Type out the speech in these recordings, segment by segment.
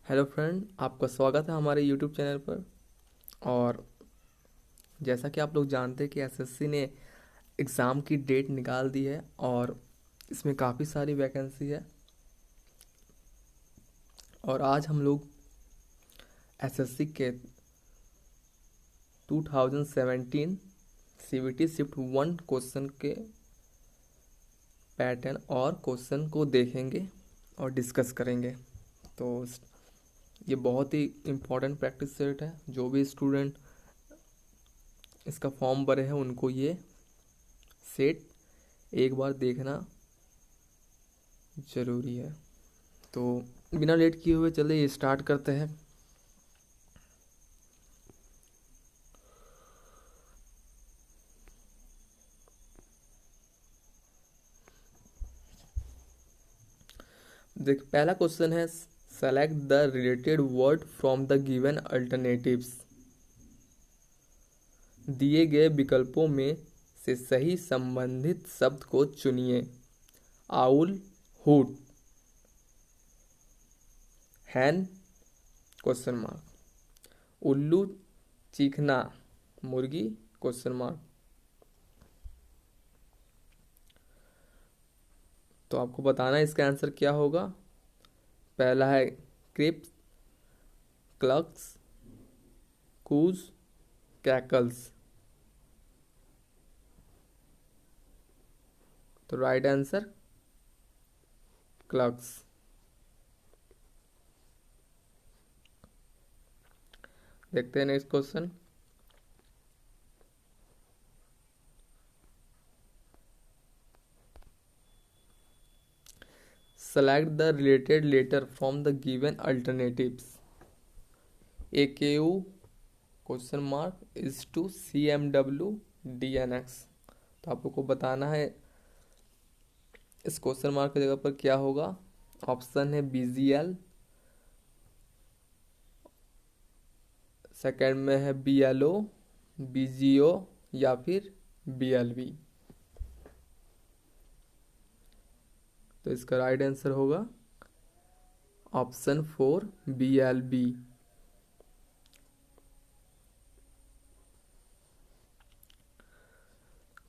Hello friend, आपका स्वागत है हमारे यूट्यूब चैनल पर। और जैसा कि आप लोग जानते हैं कि एसएससी ने एग्ज़ाम की डेट निकाल दी है और इसमें काफ़ी सारी वैकेंसी है। और आज हम लोग एसएससी के 2017 सीवीटी शिफ्ट 1 क्वेश्चन के पैटर्न और क्वेश्चन को देखेंगे और डिस्कस करेंगे। तो ये बहुत ही इम्पोर्टेंट प्रैक्टिस सेट है। जो भी स्टूडेंट इसका फॉर्म भरे हैं उनको ये सेट एक बार देखना ज़रूरी है। तो बिना लेट किए हुए चले स्टार्ट करते हैं। देख, पहला क्वेश्चन है select the related word from the given alternatives. दिए गए विकल्पों में से सही संबंधित शब्द को चुनिए। आउल, हुट, हैन, क्वेश्चन मार्क। उल्लू, चीखना, मुर्गी, क्वेश्चन मार्क। तो आपको बताना है इसका आंसर क्या होगा। पहला है क्रिप्स, क्लक्स, कूज, कैकल्स। तो राइट आंसर क्लक्स। देखते हैं next question. Select the related letter from the given alternatives. AKU, question mark, is to CMW, DNX। तो आप लोग को बताना है इस क्वेश्चन मार्क की जगह पर क्या होगा। ऑप्शन है BGL, सेकंड में है BLO, BGO या फिर BLB। तो इसका राइट आंसर होगा option 4 BLB।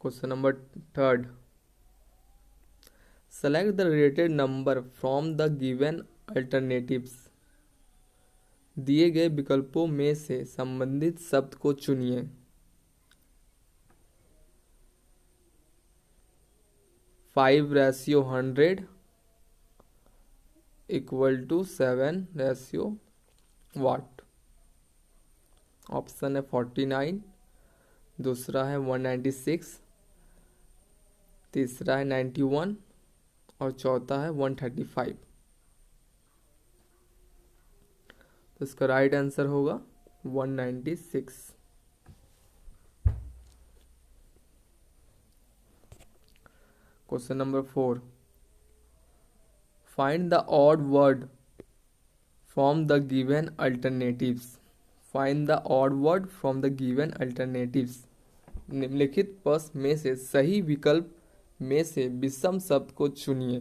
Question number third, select the related number from the given alternatives. दिए गए विकल्पों में से संबंधित शब्द को चुनिए। 5:100 इक्वल टू 7:वाट। ऑप्शन है 49, दूसरा है 196, तीसरा है 91 और चौथा है 135। तो इसका राइट आंसर होगा 196। Question number 4, find the odd word from the given alternatives. Find the odd word from the given alternatives. निम्नलिखित पद में से सही विकल्प में से विषम शब्द को चुनिए।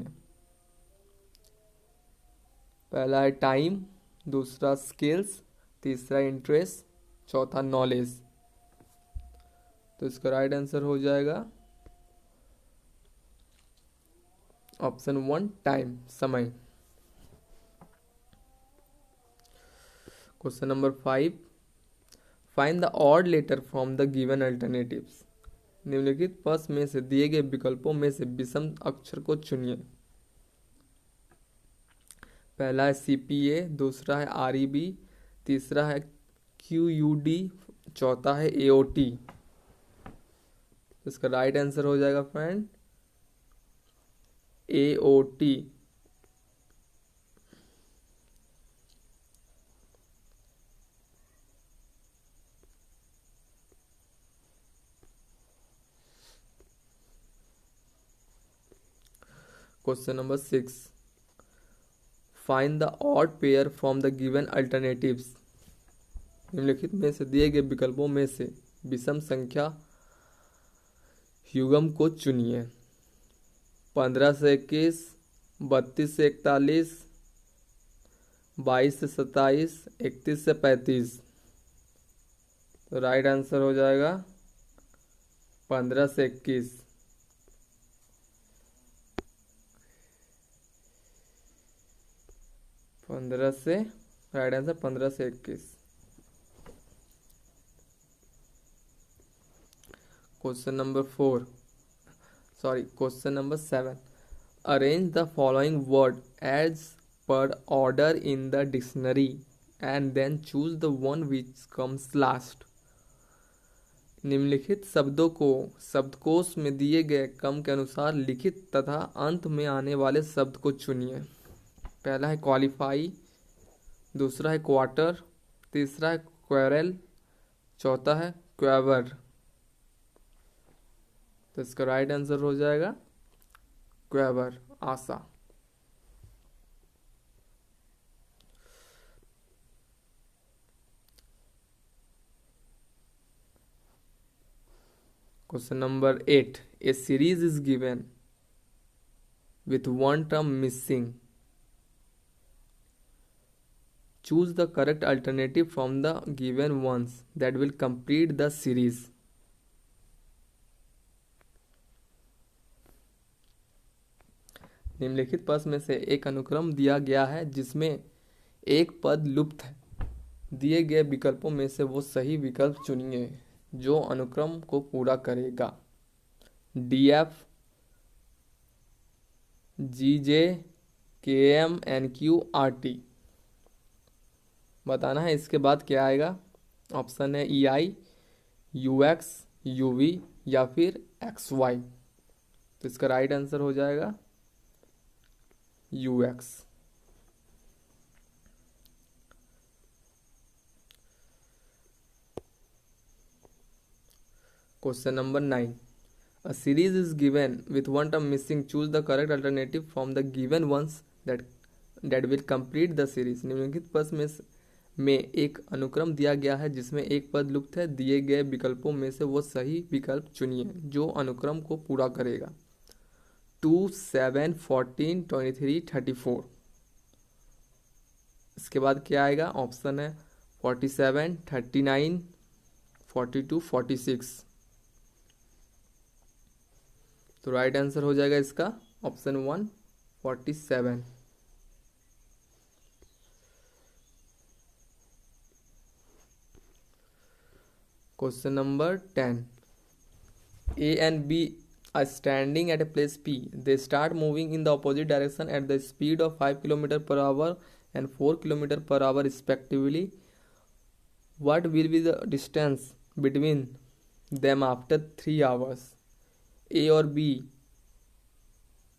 पहला है टाइम, दूसरा स्किल्स, तीसरा इंटरेस्ट, चौथा नॉलेज। तो इसका राइट आंसर हो जाएगा ऑप्शन 1 टाइम, समय। Question number 5, find the odd letter from the given alternatives. निम्नलिखित पद में से दिए गए विकल्पों में से विषम अक्षर को चुनिए। पहला है CPA, दूसरा है REB, तीसरा है QUD, चौथा है AOT। इसका राइट आंसर हो जाएगा friend AOT। Question number 6, find the odd pair from the given alternatives. निम्नलिखित में से दिए गए विकल्पों में से विषम संख्या युग्म को चुनिए। 15 से 21, 32 से 41, 22 से 27, 31 से 35। तो राइट आंसर हो जाएगा 15 से 21। 15 से, राइट आंसर 15 से 21। Question number 4, sorry question number 7। Arrange the following word as per order in the dictionary and then choose the one which comes last. निम्नलिखित शब्दों को शब्दकोश में दिए गए क्रम के अनुसार लिखित तथा अंत में आने वाले शब्द को चुनिए। पहला है क्वालिफाई, दूसरा है क्वार्टर, तीसरा है क्वेरल, चौथा है क्वेवर। तो इसका राइट आंसर हो जाएगा क्वेवर, आशा। Question number 8. A series is given with one term missing. Choose the correct alternative from the given ones that will complete the series. निम्नलिखित पद में से एक अनुक्रम दिया गया है जिसमें एक पद लुप्त है। दिए गए विकल्पों में से वो सही विकल्प चुनिए जो अनुक्रम को पूरा करेगा। DF, GJ, KM, NQ, RT। बताना है इसके बाद क्या आएगा। ऑप्शन है EI, UX, UV या फिर XY। तो इसका राइट आंसर हो जाएगा UX। Question number 9. A series is given with one term missing. Choose the correct alternative from the given ones that will complete the series. निम्नलिखित पद में एक अनुक्रम दिया गया है जिसमें एक पद लुप्त है। दिए गए विकल्पों में से वो सही विकल्प चुनिए जो अनुक्रम को पूरा करेगा। 2, 7, 14, 23, 34। इसके बाद क्या आएगा। ऑप्शन है 47, 39, 42, 46। तो राइट आंसर हो जाएगा इसका option 1, 47। Question number 10. A and B are standing at a place P. They start moving in the opposite direction at the speed of 5 km per hour and 4 km per hour respectively. What will be the distance between them after 3 hours? A और B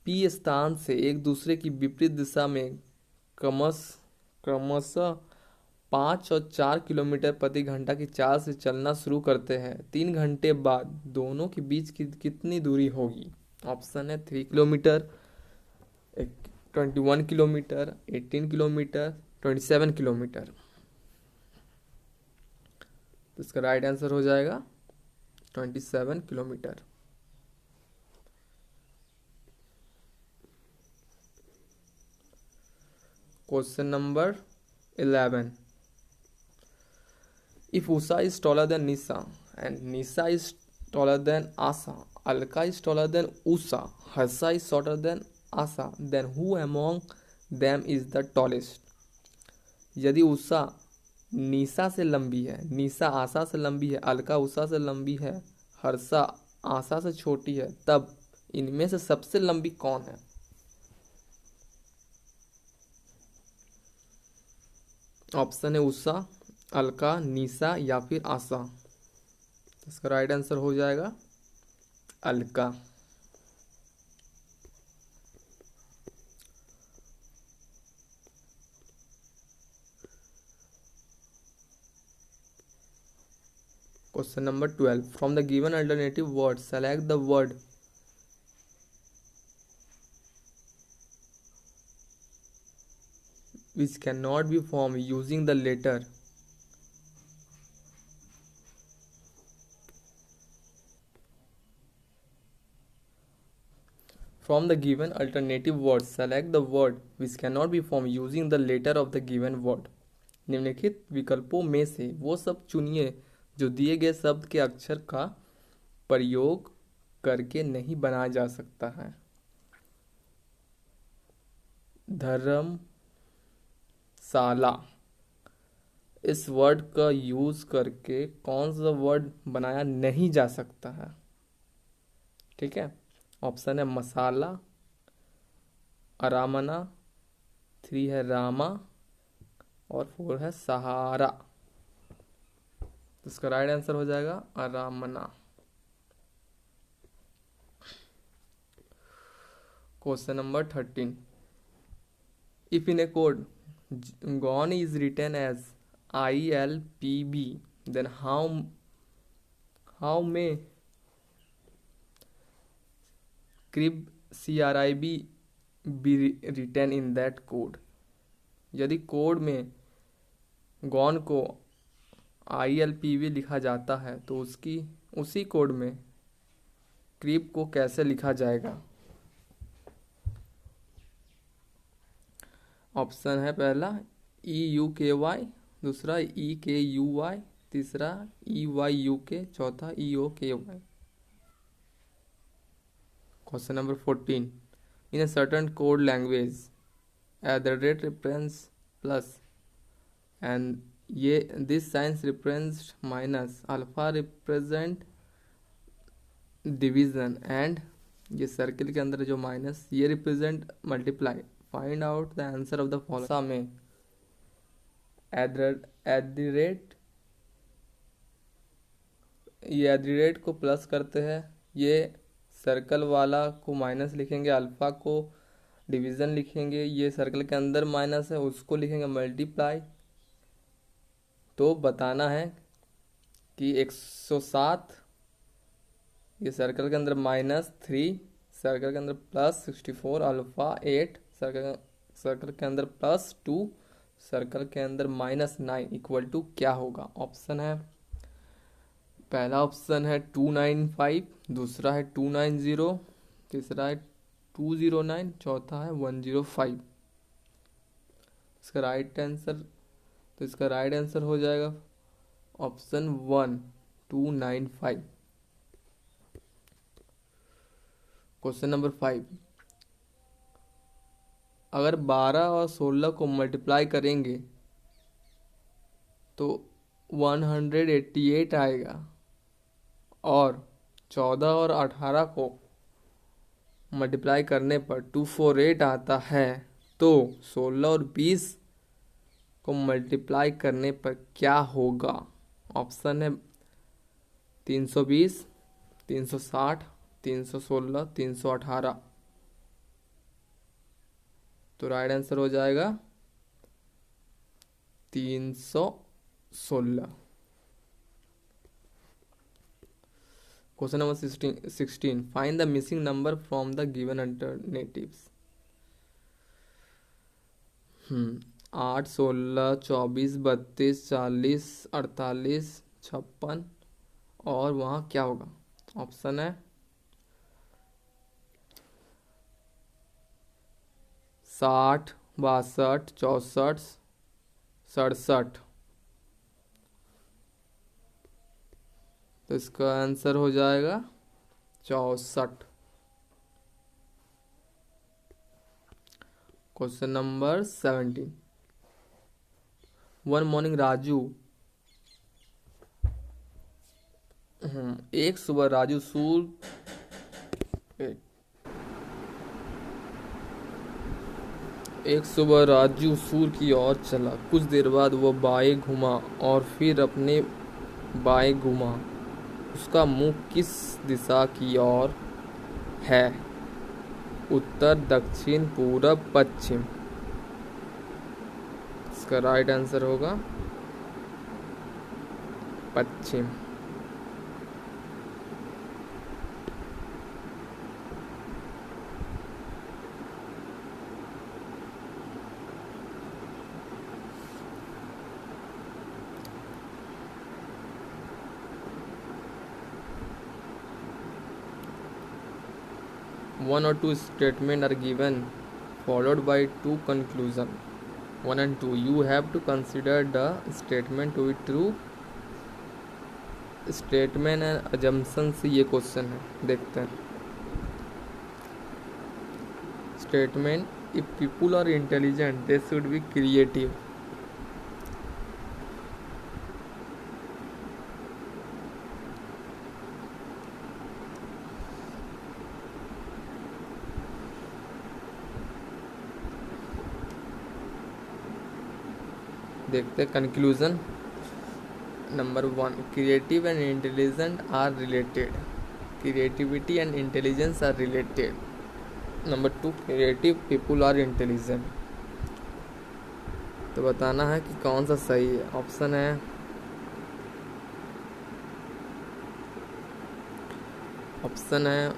P स्थान से एक दूसरे की विपरीत दिशा में क्रमशः 5 और 4 किलोमीटर प्रति घंटा की चाल से चलना शुरू करते हैं। 3 घंटे बाद दोनों के बीच की कितनी दूरी होगी। ऑप्शन है 3 किलोमीटर, 21 किलोमीटर, 18 किलोमीटर, 27 किलोमीटर। तो इसका राइट आंसर हो जाएगा 27 kilometre. Question number 11. If Usha is taller than Nisa and Nisa is taller than Asa, Alka is taller than Usha, Harsha is shorter than Asa, then who among them is the tallest? यदि उषा निशा से लंबी है, निशा आशा से लंबी है, अलका उषा से लंबी है, हर्षा आशा से छोटी है, तब इनमें से सबसे लंबी कौन है। ऑप्शन है उषा, अलका, निशा या फिर आशा। इसका राइट आंसर हो जाएगा Alka. Question number 12. From the given alternative word select the word which cannot be formed using the letter From the given alternative words, select the word which cannot be formed using the letter of the given word. निम्नलिखित विकल्पों में से वो सब चुनिए जो दिए गए शब्द के अक्षर का प्रयोग करके नहीं बनाया जा सकता है। धर्मशाला, इस वर्ड का यूज करके कौन सा वर्ड बनाया नहीं जा सकता है? ठीक है, ऑप्शन है मसाला, अरामना, 3 है रामा और 4 है सहारा। इसका राइट आंसर हो जाएगा अरामना। Question number 13, if in a code gone is written as ILPB, then how may CRIB be written in that code? यदि कोड में गॉन को ILPB लिखा जाता है तो उसी कोड में क्रिब को कैसे लिखा जाएगा? ऑप्शन है पहला EUKY, दूसरा EKUY, तीसरा EYUK, चौथा EOKY। Question number 14, in a certain code language @ reference plus and ये this signs represent minus alpha represent division and ये सर्किल के अंदर जो माइनस ये represent multiply. Find out the answer of the following में ये @ को प्लस करते हैं, ये सर्कल वाला को माइनस लिखेंगे, अल्फा को डिवीज़न लिखेंगे, ये सर्कल के अंदर माइनस है उसको लिखेंगे मल्टीप्लाई। तो बताना है कि 107, ये सर्कल के अंदर -3, सर्कल के अंदर +64, अल्फा 8, सर्कल के अंदर +2, सर्कल के अंदर -9 इक्वल टू क्या होगा? ऑप्शन है पहला ऑप्शन है 295, दूसरा है 290, तीसरा है 209, चौथा है 105। इसका राइट आंसर हो जाएगा ऑप्शन 1 295। क्वेश्चन नंबर 5, अगर 12 और 16 को मल्टीप्लाई करेंगे तो 188 आएगा और 14 और 18 को मल्टीप्लाई करने पर 248 आता है। तो 16 और 20 को मल्टीप्लाई करने पर क्या होगा? ऑप्शन है 320, 360, 316, 318। तो राइट आंसर हो जाएगा 316। Question number 16, find the missing number from the given alternatives. 8, 16, 24, 32, 40, 48, 56 और वहाँ क्या होगा? ऑप्शन है 60, 62, 64, 67। तो इसका आंसर हो जाएगा 64। Question number 17, one morning Raju एक सुबह राजू सूर की ओर चला। कुछ देर बाद वह बाएं घुमा और फिर अपने बाएं घुमा। उसका मुंह किस दिशा की ओर है? उत्तर, दक्षिण, पूरब, पश्चिम। इसका राइट आंसर होगा पश्चिम। one or two statement are given followed by two conclusion 1 and 2. You have to consider the statement to be true. Statement and assumption से ये क्वेश्चन है, देखते हैं. Statement, if people are intelligent they should be creative. देखते हैं conclusion. Number 1, creative and intelligent are related. Creativity and intelligence are related. Number 2, creative people are intelligent. तो बताना है कि कौन सा सही है. ऑप्शन है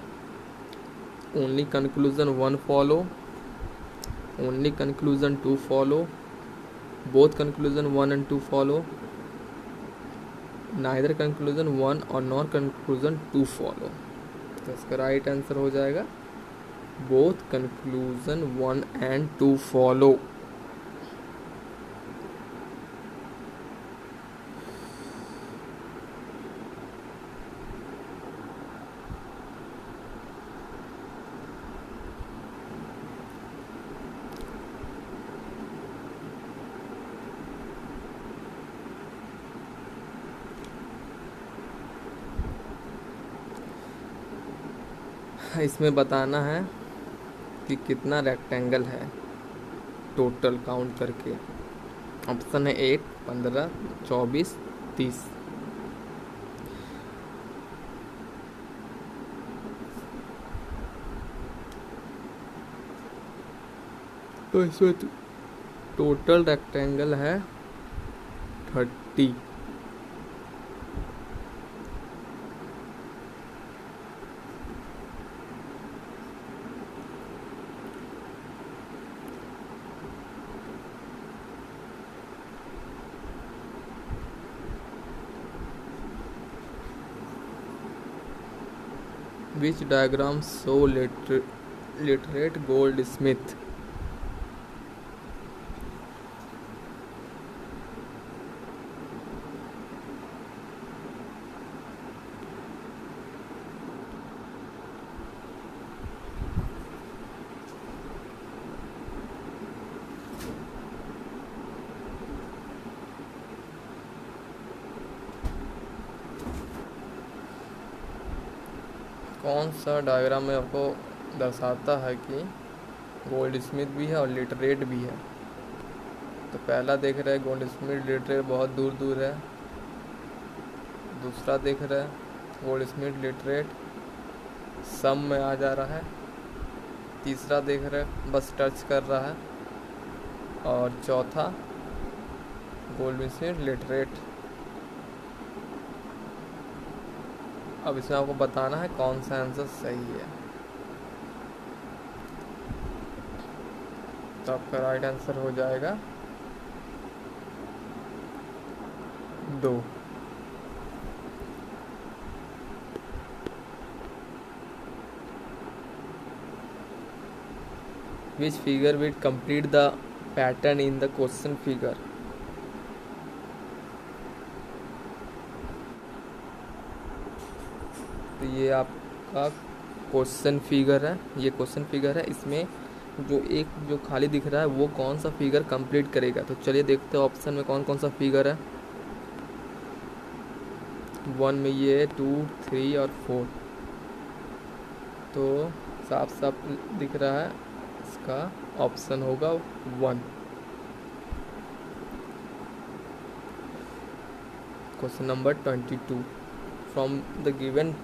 only conclusion 1 follow, only conclusion 2 follow, both conclusion 1 and 2 follow, neither conclusion 1 और nor conclusion 2 follow. तो इसका राइट आंसर हो जाएगा both conclusion 1 and 2 follow. इसमें बताना है कि कितना रेक्टेंगल है टोटल काउंट करके. ऑप्शन है 8, 15, 24, 30. तो इसमें टोटल रेक्टेंगल है 30. Which diagram show literate Goldsmith? कौन सा डायग्राम में आपको दर्शाता है कि गोल्डस्मिथ भी है और लिटरेट भी है. तो पहला देख रहे हैं गोल्डस्मिथ लिटरेट बहुत दूर दूर है. दूसरा देख रहे हैं गोल्डस्मिथ लिटरेट सम में आ जा रहा है. तीसरा देख रहे हैं बस टच कर रहा है. और चौथा गोल्डस्मिथ लिटरेट. अब इसमें आपको बताना है कौन सा आंसर सही है. तो आपका राइट आंसर हो जाएगा 2. Which figure will complete the pattern in the question figure? तो ये आपका क्वेश्चन फिगर है. ये क्वेश्चन फिगर है. इसमें जो खाली दिख रहा है वो कौन सा फिगर कंप्लीट करेगा. तो चलिए देखते हैं ऑप्शन में कौन कौन सा फिगर है. 1 में ये 2, 3 और 4. तो साफ साफ दिख रहा है इसका ऑप्शन होगा 1. Question number 22. From the given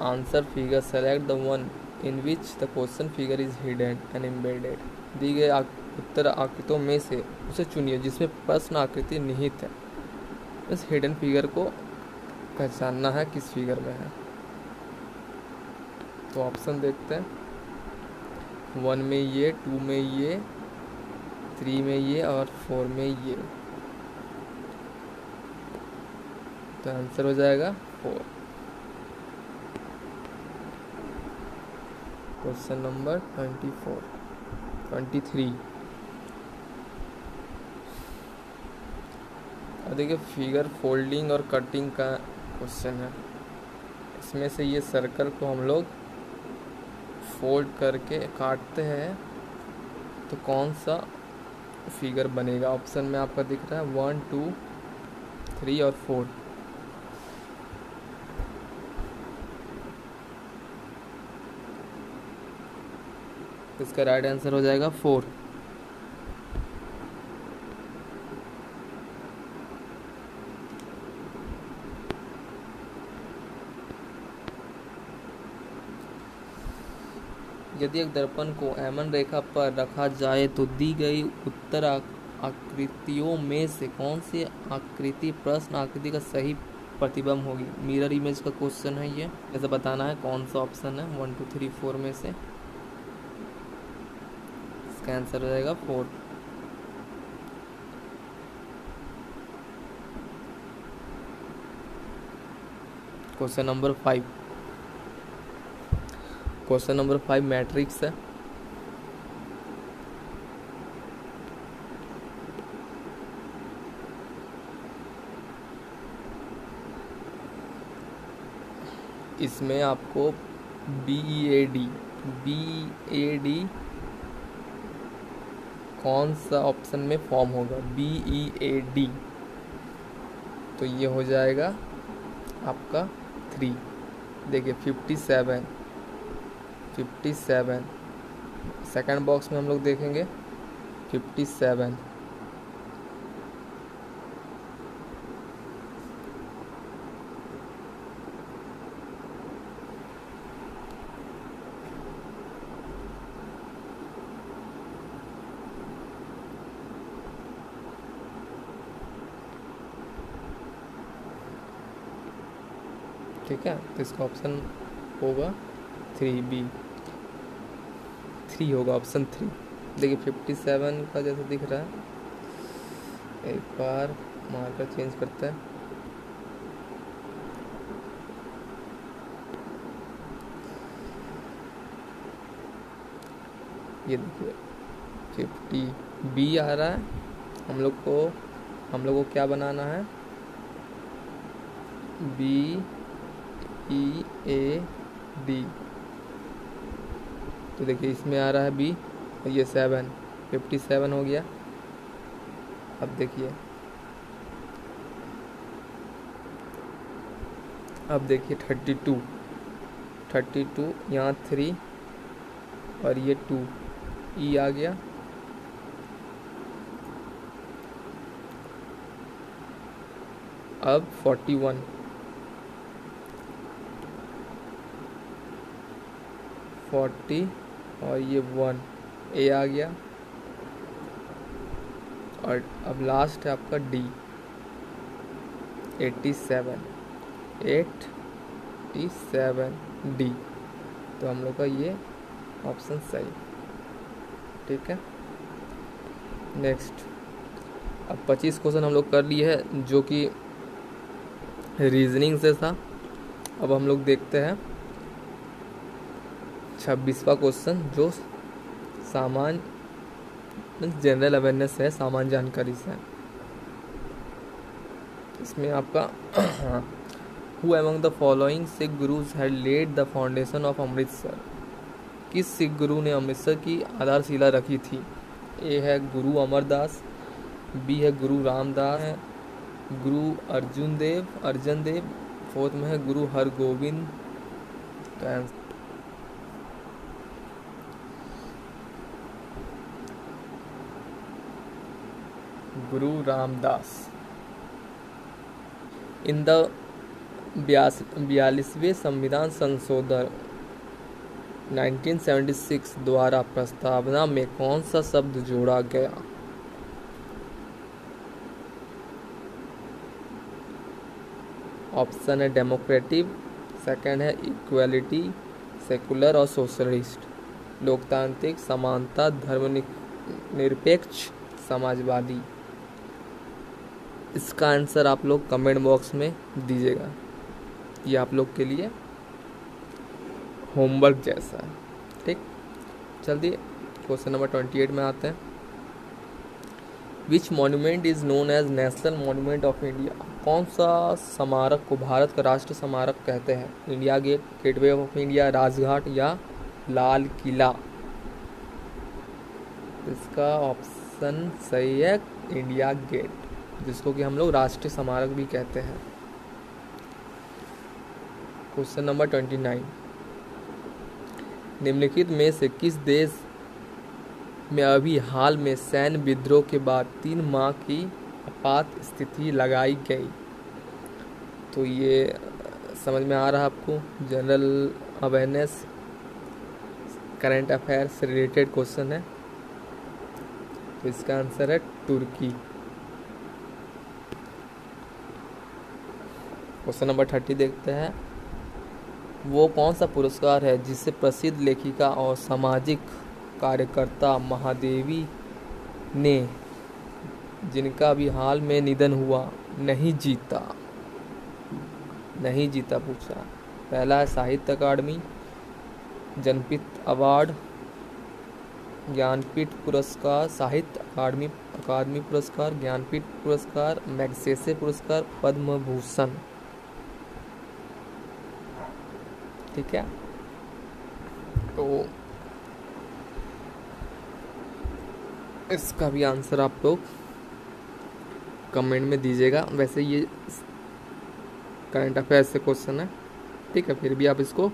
answer figure select the one in which the question figure is hidden and embedded. दी गए उत्तर आकृतियों में से उसे चुनिए जिसमें प्रश्न आकृति निहित है. इस हिडन फिगर को पहचानना है किस फिगर में है. तो ऑप्शन देखते हैं. 1 में ये, 2 में ये, 3 में ये और 4 में ये. तो आंसर हो जाएगा 4. Question number 23। अब देखिए फिगर फोल्डिंग और कटिंग का क्वेश्चन है। इसमें से ये सर्कल को हम लोग फोल्ड करके काटते हैं तो कौन सा फिगर बनेगा। ऑप्शन में आपका दिख रहा है 1 2 3 और 4। इसका राइट आंसर हो जाएगा 4। यदि एक दर्पण को एमन रेखा पर रखा जाए तो दी गई उत्तर आकृतियों में से कौन सी आकृति प्रश्न आकृति का सही प्रतिबिंब होगी। मिरर इमेज का क्वेश्चन है ये। ऐसा बताना है कौन सा ऑप्शन है 1 2 3 4 में से। इसका आंसर हो जाएगा 4। Question number 5। Question number 5 matrix है। इसमें आपको BEAD कौन सा ऑप्शन में फॉर्म होगा। BEAD तो ये हो जाएगा आपका 3। देखिए 57 सेकंड बॉक्स में हम लोग देखेंगे 57। ठीक है, तो इसका ऑप्शन होगा 3B। 3 होगा ऑप्शन 3। देखिए 57 का जैसे दिख रहा है, एक बार मार्कर चेंज करता है। ये देखिए 50B आ रहा है। हम लोग को क्या बनाना है, BEAD। तो देखिए इसमें आ रहा है B और ये 7, 57 हो गया। अब देखिए अब देखिए 32 यहाँ 3 और ये 2 E आ गया। अब 41 40 और ये 1 A आ गया। और अब लास्ट है आपका D 87 D। तो हम लोग का ये ऑप्शन सही। ठीक है, नेक्स्ट। अब 25 क्वेश्चन हम लोग कर लिए हैं जो कि रीजनिंग से था। अब हम लोग देखते हैं 26वां क्वेश्चन जो सामान्य जनरल अवेयरनेस है, सामान्य जानकारी से। इसमें आपका who among the following Sikh gurus had led the foundation of Amritsar. किस सिख गुरु ने अमृतसर की आधारशिला रखी थी। ए है गुरु अमरदास, बी है गुरु रामदास, है गुरु अर्जन देव, फोर्थ में है गुरु हरगोविंद। गुरु रामदास। इन द 42वें संविधान संशोधन 1976 द्वारा प्रस्तावना में कौन सा शब्द जोड़ा गया। ऑप्शन है डेमोक्रेटिक, सेकंड है इक्वलिटी, सेकुलर और सोशलिस्ट, लोकतांत्रिक, समानता, धर्मनिरपेक्ष, समाजवादी। इसका आंसर आप लोग कमेंट बॉक्स में दीजिएगा। ये आप लोग के लिए होमवर्क जैसा है। ठीक। जल्दी क्वेश्चन नंबर 28 में आते हैं। Which monument is known as national monument of India? कौन सा स्मारक को भारत का राष्ट्रीय स्मारक कहते हैं? India Gate, gateway of India, Rajghat या लाल किला? इसका ऑप्शन सही है इंडिया गेट, जिसको कि हम लोग राष्ट्रीय स्मारक भी कहते हैं। क्वेश्चन नंबर 29, निम्नलिखित में से किस देश में अभी हाल में सैन्य विद्रोह के बाद 3 माह की आपात स्थिति लगाई गई? तो ये समझ में आ रहा है आपको, जनरल अवेयरनेस करंट अफेयर से रिलेटेड क्वेश्चन है। तो इसका आंसर है तुर्की। क्वेश्चन नंबर 30 देखते हैं। वो कौन सा पुरस्कार है जिसे प्रसिद्ध लेखिका और सामाजिक कार्यकर्ता महादेवी ने, जिनका अभी हाल में निधन हुआ, नहीं जीता पूछा? पहला है साहित्य अकादमी, जनपीठ अवार्ड, ज्ञानपीठ पुरस्कार, साहित्य अकादमी पुरस्कार, ज्ञानपीठ पुरस्कार, मैग्सेसे पुरस्कार, पद्म भूषण। ठीक है, तो इसका भी आंसर आप लोग कमेंट में दीजिएगा। वैसे ये करंट अफेयर से क्वेश्चन है, ठीक है, फिर भी आप इसको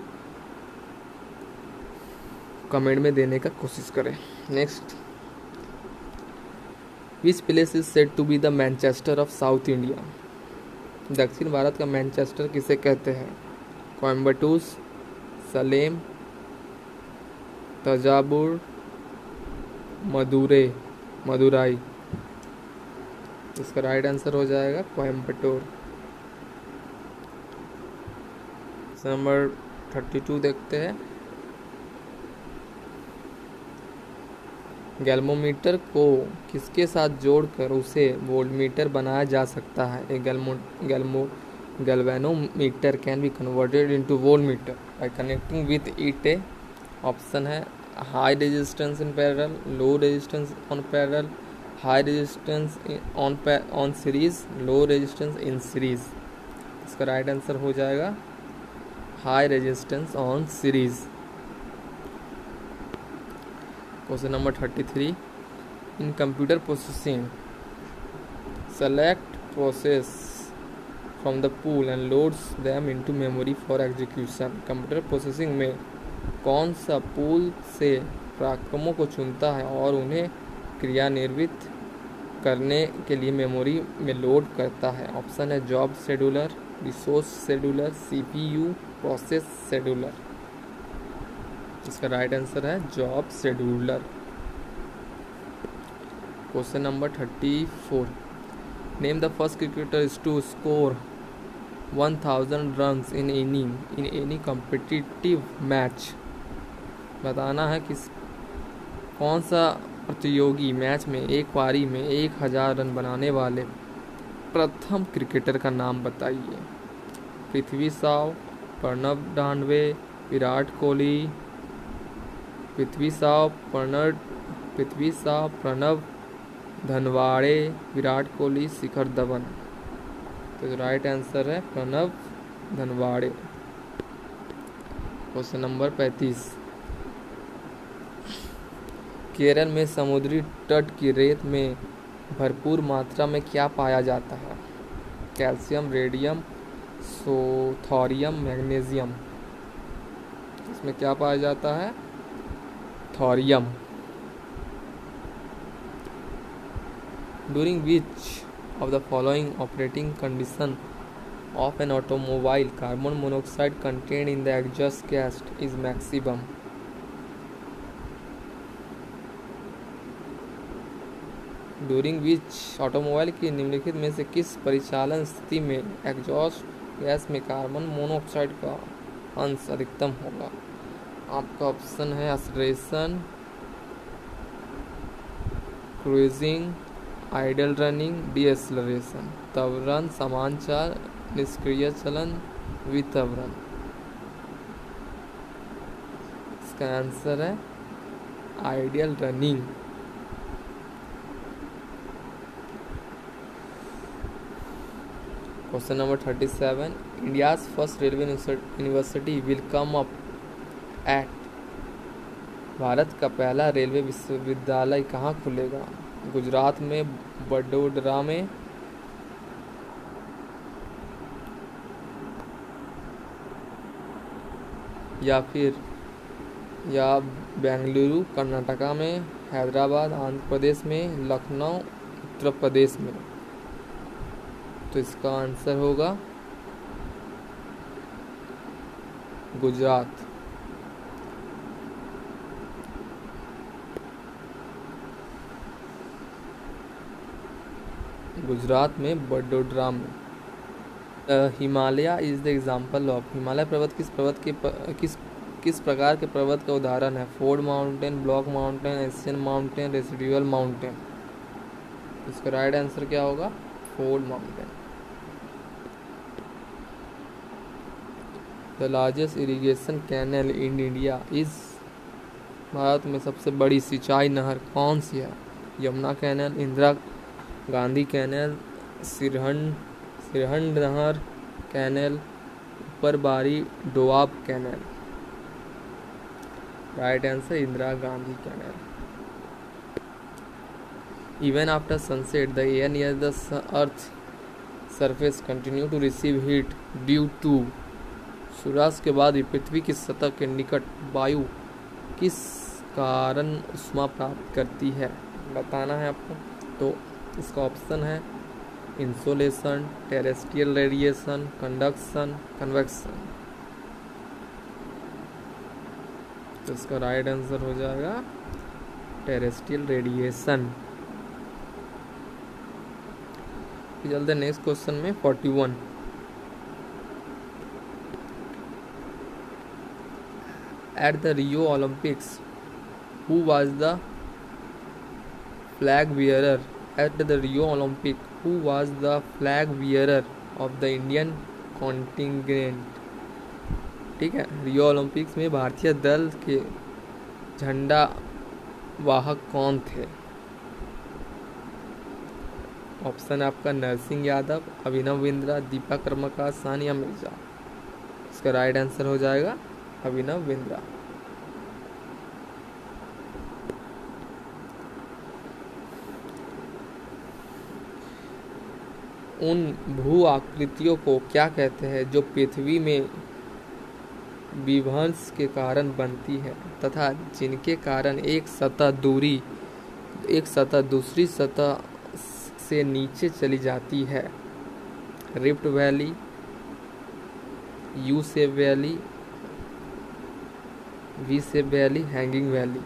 कमेंट में देने का कोशिश करें। Next, which place is said to be the Manchester of South India? दक्षिण भारत का मैनचेस्टर किसे कहते हैं? कोयम्बटूर, सलेम, तंजावुर, मदुराई। इसका राइट आंसर हो जाएगा कोयम्बटूर। नंबर 32 देखते हैं। गैल्वोमीटर को किसके साथ जोड़कर उसे वोल्टमीटर बनाया जा सकता है? एक galvanometer can be converted into voltmeter by connecting with it a, option है high resistance in parallel, low resistance on parallel, high resistance on series, low resistance in series. इसका राइट आंसर हो जाएगा high resistance on series. Question number 33, in computer processing select process from the pool and loads them into memory for execution. Computer processing में कौन सा pool से कार्यक्रमों को चुनता है और उन्हें क्रियान्वित करने के लिए मेमोरी में लोड करता है? ऑप्शन है job scheduler, resource scheduler, CPU, process scheduler. इसका राइट आंसर है job scheduler. Question number 34, name the first cricketer to score 1000 runs in any competitive match. बताना है कि कौन सा प्रतियोगी मैच में एक पारी में 1000 रन बनाने वाले प्रथम क्रिकेटर का नाम बताइए? पृथ्वी शाव, प्रणव ढांडवे, विराट कोहली, पृथ्वी शाव, प्रणव धनवाड़े, विराट कोहली, शिखर धवन। तो जो राइट आंसर है प्रणव धनवाड़े। क्वेश्चन नंबर 35, केरल में समुद्री तट की रेत में भरपूर मात्रा में क्या पाया जाता है? Calcium, radium, thorium, magnesium. इसमें क्या पाया जाता है? Thorium. During which of the following operating condition of an automobile carbon monoxide contained in the exhaust gas is maximum? During which automobile की निम्नलिखित में से किस परिचालन स्थिति में एग्जॉस्ट गैस में कार्बन मोनोऑक्साइड का अंश अधिकतम होगा? आपका ऑप्शन है acceleration, cruising, idol running, deceleration. त्वरण, समान चाल, निष्क्रिय चलन, वित्वरण। इसका आंसर है ideal running. Question number 37, India's first railway university will come up at. Bharat का पहला रेलवे विश्वविद्यालय कहाँ खुलेगा? गुजरात में, वडोदरा में, या बेंगलुरु कर्नाटका में, हैदराबाद आंध्र प्रदेश में, लखनऊ उत्तर प्रदेश में। तो इसका आंसर होगा गुजरात। गुजरात में, वडोदरा में। Himalaya is the example of. Himalaya पर्वत किस प्रकार के पर्वत का उदाहरण है? Fold mountain, block mountain, Asian mountain, residual mountain. इसका राइट आंसर क्या होगा? Fold mountain. The largest irrigation canal in India is. Bharat में सबसे बड़ी सिंचाई नहर कौन सी है? यमुना कैनल, इंदिरा गांधी कैनल, सिरहंड नहर canal, upper Bari Doab canal. Right answer Indira Gandhi canal. Even after sunset the air near the earth surface continue to receive heat due to. सूर्यास्त के बाद भी पृथ्वी की सतह के निकट वायु किस कारण ऊष्मा प्राप्त करती है? बताना है आपको। तो इसका ऑप्शन है insolation, terrestrial radiation, conduction, convection. तो इसका राइट आंसर हो जाएगा टेरेस्ट्रियल रेडिएशन। चलते नेक्स्ट क्वेश्चन में 41। At the Rio Olympics who was the flag bearer? At the Rio Olympic who was the flag bearer of the Indian contingent? ठीक है, Rio Olympics में भारतीय दल के झंडा वाहक कौन थे? ऑप्शन है आपका नरसिंह यादव, अभिनव बिंद्रा, दीपा कर्मकार, सानिया मिर्जा। इसका राइट आंसर हो जाएगा अभिनव बिंद्रा। उन भू आकृतियों को क्या कहते हैं जो पृथ्वी में विभ्रंश के कारण बनती है तथा जिनके कारण एक सतह दूसरी सतह से नीचे चली जाती है? Rift valley, U shape valley, V shape valley, hanging valley.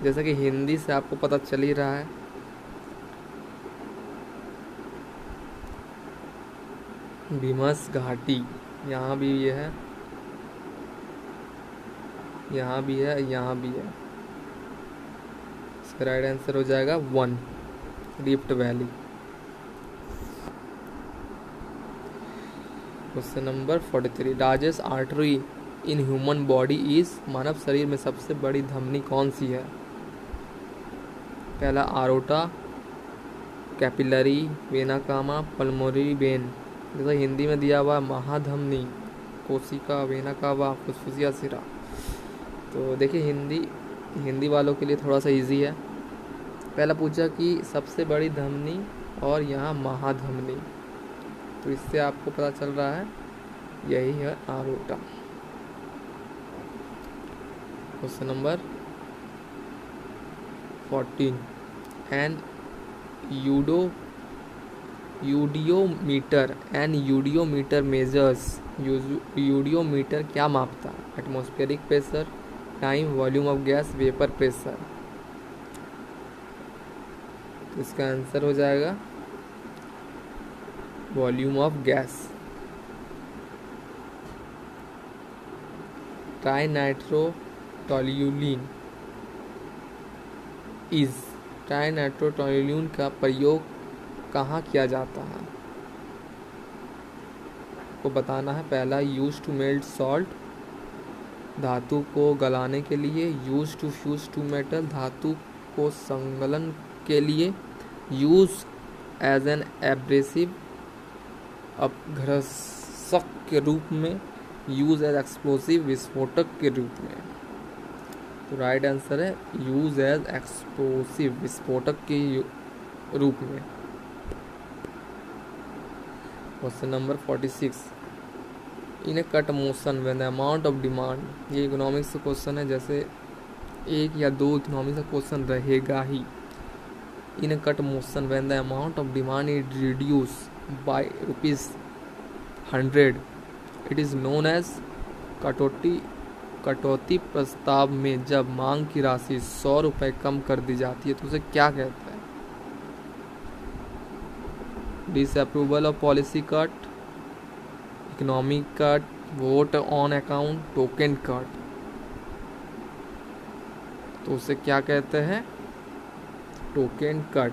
जैसा कि हिंदी से आपको पता चल ही रहा है, भीमस घाटी। यहाँ भी ये है, यहाँ भी है, यहाँ भी है। इसका राइट आंसर हो जाएगा 1, rift valley. Question number 43, largest artery in human body is. मानव शरीर में सबसे बड़ी धमनी कौन सी है? पहला aorta, capillary, vena cava, pulmonary vein. जैसा हिंदी में दिया हुआ महाधमनी, कोशिका, वेना कावा, फुसफुसिया सिरा। तो देखिए हिंदी वालों के लिए थोड़ा सा इजी है। पहला पूछा कि सबसे बड़ी धमनी और यहाँ महाधमनी, तो इससे आपको पता चल रहा है यही है aorta. Question number 14, an eudiometer measures. Eudiometer क्या मापता है? Atmospheric pressure, time, volume of gas, vapour pressure. इसका आंसर हो जाएगा वॉल्यूम ऑफ गैस। ट्राइनाइट्रोटोल्यूइन का प्रयोग कहाँ किया जाता है? आपको बताना है। पहला यूज टू मेल्ट सॉल्ट, धातु को गलाने के लिए, use to fuse to metal, धातु को संगलन के लिए, यूज एज एन एब्रेसिव, अपघर्षक के रूप में, यूज एज एक्सप्लोसिव, विस्फोटक के रूप में। तो राइट आंसर है यूज एज एक्सप्लोसिव, विस्फोटक के रूप में। Question number 46, in a cut motion when the amount of demand, ये इकोनॉमिक्स का क्वेश्चन है, जैसे एक या दो इकोनॉमिक्स का क्वेश्चन रहेगा ही। In a cut motion when the amount of demand is reduce by ₹100, it is known as कटौती प्रस्ताव में जब मांग की राशि ₹100 कम कर दी जाती है तो उसे क्या कहते हैं? Disapproval of policy cut, economic cut, vote on account, token cut. तो उसे क्या कहते हैं? टोकन कट,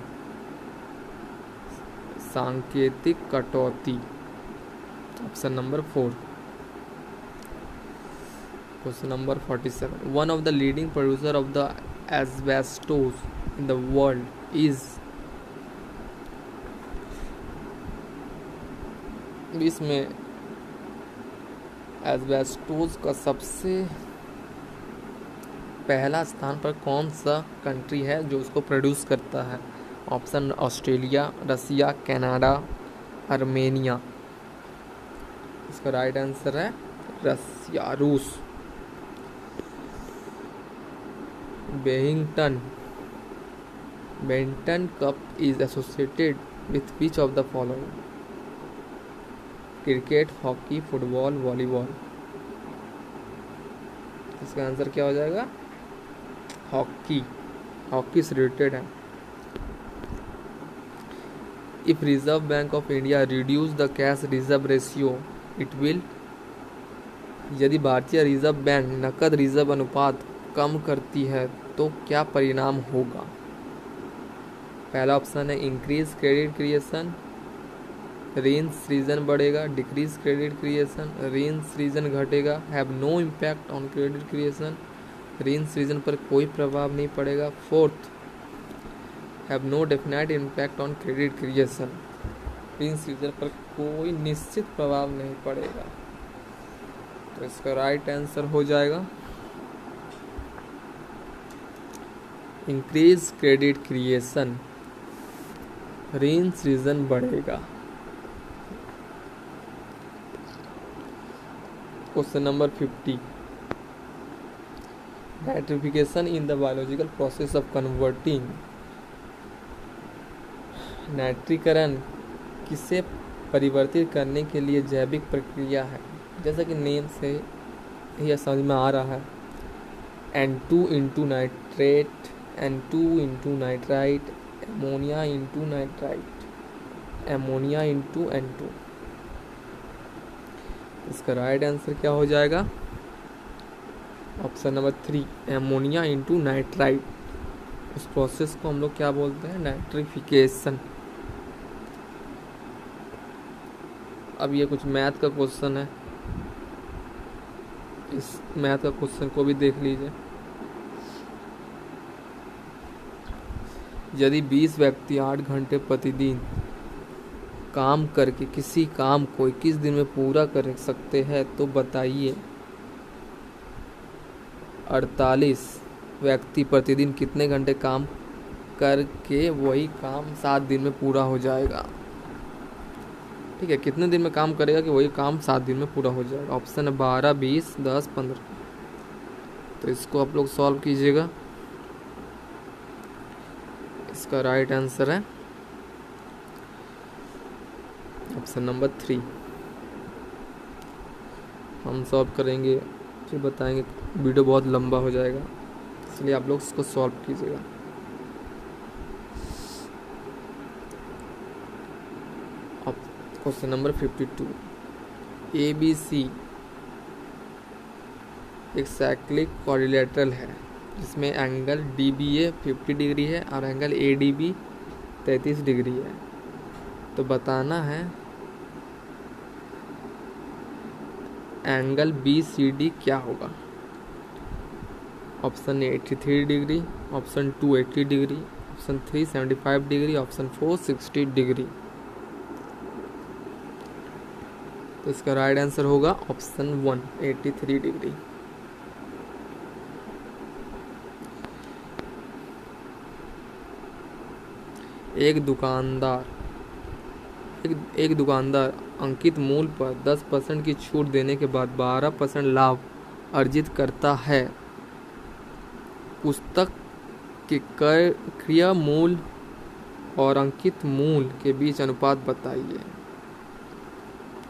सांकेतिक कटौती। Option number 4। Question number 47, one of the leading producer of the asbestos in the world is, इसमें एस्बेस्टोस का सबसे पहला स्थान पर कौन सा कंट्री है जो उसको प्रोड्यूस करता है? Option Australia, Russia, Canada, Armenia. इसका राइट आंसर है Russia, Rus. Benton Cup is associated with which of the following? Cricket, hockey, football, volleyball. इसका आंसर क्या हो जाएगा? हॉकी। हॉकी से रिलेटेड है। If Reserve Bank of India reduce the cash reserve ratio it will, यदि भारतीय reserve bank नकद reserve अनुपात कम करती है तो क्या परिणाम होगा? पहला ऑप्शन है इंक्रीज क्रेडिट क्रिएशन, ऋण सृजन बढ़ेगा, डिक्रीज क्रेडिट क्रिएशन, ऋण सृजन घटेगा, have no impact on credit creation, ऋण सृजन पर कोई प्रभाव नहीं पड़ेगा। Fourth, have no definite impact on credit creation, ऋण सृजन पर कोई निश्चित प्रभाव नहीं पड़ेगा। तो इसका राइट आंसर हो जाएगा इंक्रीज क्रेडिट क्रिएशन, ऋण सृजन बढ़ेगा। Question number 50, nitrification in the biological process of converting, नाइट्रीकरण किसे परिवर्तित करने के लिए जैविक प्रक्रिया है? जैसा कि नेम से यह समझ में आ रहा है, N2 into nitrate, N2 into nitrite, ammonia into nitrite, ammonia into N2। इसका राइट आंसर क्या हो जाएगा? Option number 3, ammonia into nitrite. उस प्रोसेस को हम लोग क्या बोलते हैं? नाइट्रिफिकेशन। अब ये कुछ मैथ का क्वेश्चन है, इस मैथ का क्वेश्चन को भी देख लीजिए। यदि 20 व्यक्ति 8 घंटे प्रतिदिन काम करके किसी काम को 21 दिन में पूरा कर सकते हैं तो बताइए 48 व्यक्ति प्रतिदिन कितने घंटे काम करके वही काम 7 दिन में पूरा हो जाएगा? ठीक है, कितने दिन में काम करेगा कि वही काम 7 दिन में पूरा हो जाएगा? ऑप्शन है 12, 20, 10, 15। तो इसको आप लोग सॉल्व कीजिएगा। इसका राइट आंसर है ऑप्शन नंबर 3। हम सॉल्व करेंगे फिर बताएंगे, वीडियो बहुत लंबा हो जाएगा, इसलिए आप लोग इसको सॉल्व कीजिएगा। अब क्वेश्चन नंबर 52, ABC एक साइक्लिक क्वाड्रिलेटरल है जिसमें एंगल DBA 50 डिग्री है और एंगल ADB 33 डिग्री है। तो बताना है एंगल BCD क्या होगा? Option A 83 degree, option 2 80 degree, option 3 75 degree, option 4 60 degree. तो इसका राइट आंसर होगा ऑप्शन 1 83 डिग्री। एक दुकानदार अंकित मूल्य पर 10% की छूट देने के बाद 12% लाभ अर्जित करता है। पुस्तक के क्रय मूल्य और अंकित मूल्य के बीच अनुपात बताइए।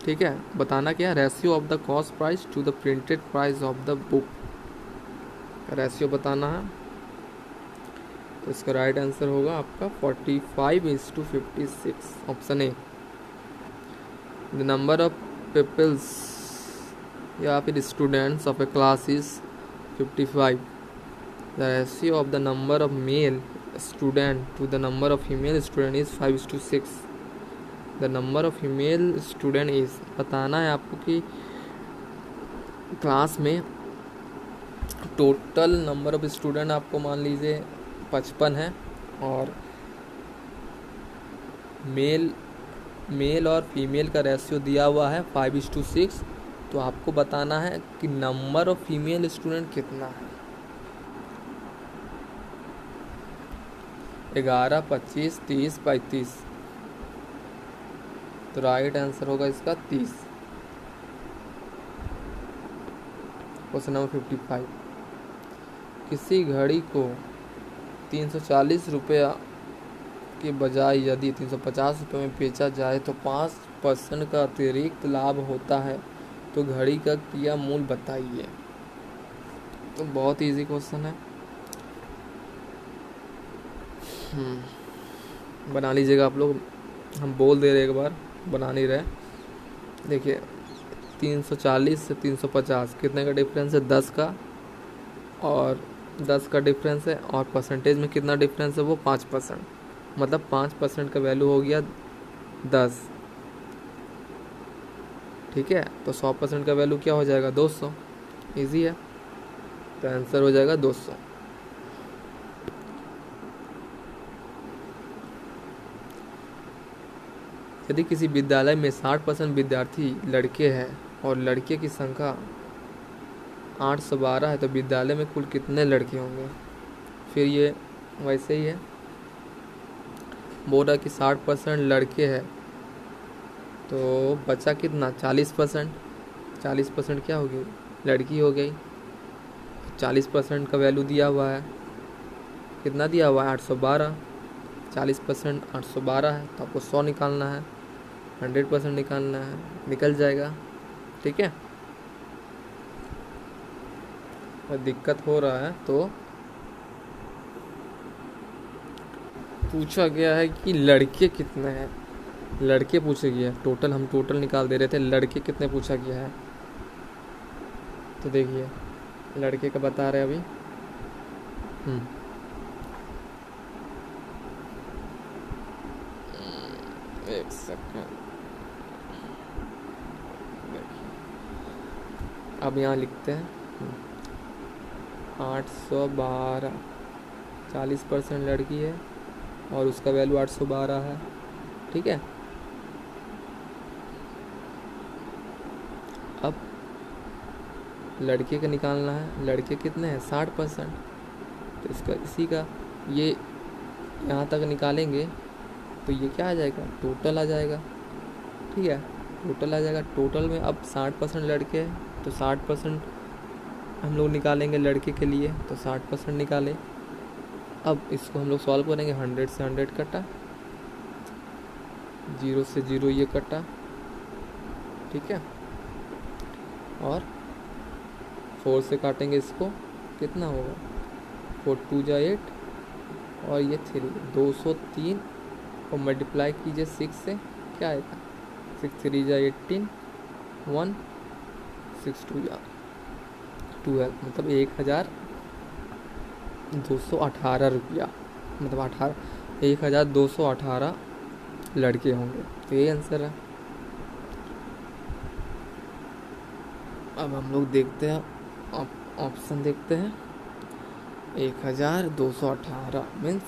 ठीक है, बताना क्या है, ratio of the cost price to the printed price of the book, ratio बताना है। तो इसका राइट आंसर होगा आपका 45:56, option A. The number of peoples या फिर students of a class is 55। The ratio of the number of male student to the number of female student is 5:6। The number of female student is, बताना है आपको कि class में total number of student आपको मान लीजिए 55 है और मेल और फीमेल का रेशियो दिया हुआ है 5:6। तो आपको बताना है कि नंबर ऑफ फीमेल स्टूडेंट कितना है। 11, 25, 30, 35। तो राइट आंसर होगा इसका 30। Question number 55। किसी घड़ी को 340 रुपया के बजाय यदि 350 रुपये में बेचा जाए तो 5% का अतिरिक्त लाभ होता है, तो घड़ी का क्रय मूल्य बताइए। तो बहुत इजी क्वेश्चन है, बना लीजिएगा आप लोग। हम बोल दे रहे एक बार, बना नहीं रहे। देखिए 340 से 350 कितने का डिफरेंस है, 10 का, और 10 का डिफरेंस है, और परसेंटेज में कितना डिफरेंस है वो 5%, मतलब 5% का वैल्यू हो गया 10। ठीक है, तो 100% का वैल्यू क्या हो जाएगा, 200। इजी है, तो आंसर हो जाएगा 200। यदि किसी विद्यालय में 60% विद्यार्थी लड़के हैं और लड़के की संख्या 812 है, तो विद्यालय में कुल कितने लड़के होंगे। फिर ये वैसे ही है, बोल रहा कि 60% लड़के हैं तो बचा कितना 40%। 40% क्या हो गई, लड़की हो गई। 40% का वैल्यू दिया हुआ है, कितना दिया हुआ है 812। 40% 812 है, तो आपको 100 निकालना है, 100% निकालना है, निकल जाएगा। ठीक है, और दिक्कत हो रहा है तो पूछा गया है कि लड़के कितने हैं, लड़के पूछे गया है। टोटल हम टोटल निकाल दे रहे थे, लड़के कितने पूछा गया है। तो देखिए लड़के का बता रहे अभी। एक सेकंड, अब यहाँ लिखते हैं 812। 40% लड़की है और उसका वैल्यू 812 है। ठीक है, अब लड़के का निकालना है, लड़के कितने हैं 60%। तो इसका इसी का ये यहाँ तक निकालेंगे तो ये क्या आ जाएगा, टोटल आ जाएगा। ठीक है, टोटल आ जाएगा। टोटल में अब 60% लड़के हैं तो 60% हम लोग निकालेंगे लड़के के लिए, तो 60% निकाले। अब इसको हम लोग सॉल्व करेंगे, 100 से 100 कटा, 0 से 0 ये कटा। ठीक है, और 4 से काटेंगे इसको, कितना होगा 4 2 जा 8 और ये 3, 203 को मल्टीप्लाई कीजिए 6 से, क्या आएगा 6 3 जा 18, 1 6 2 जा 12, मतलब 1218 रुपया, मतलब 1218 लड़के होंगे। तो ये आंसर है। अब हम लोग देखते हैं ऑप्शन देखते हैं। 1218 मीन्स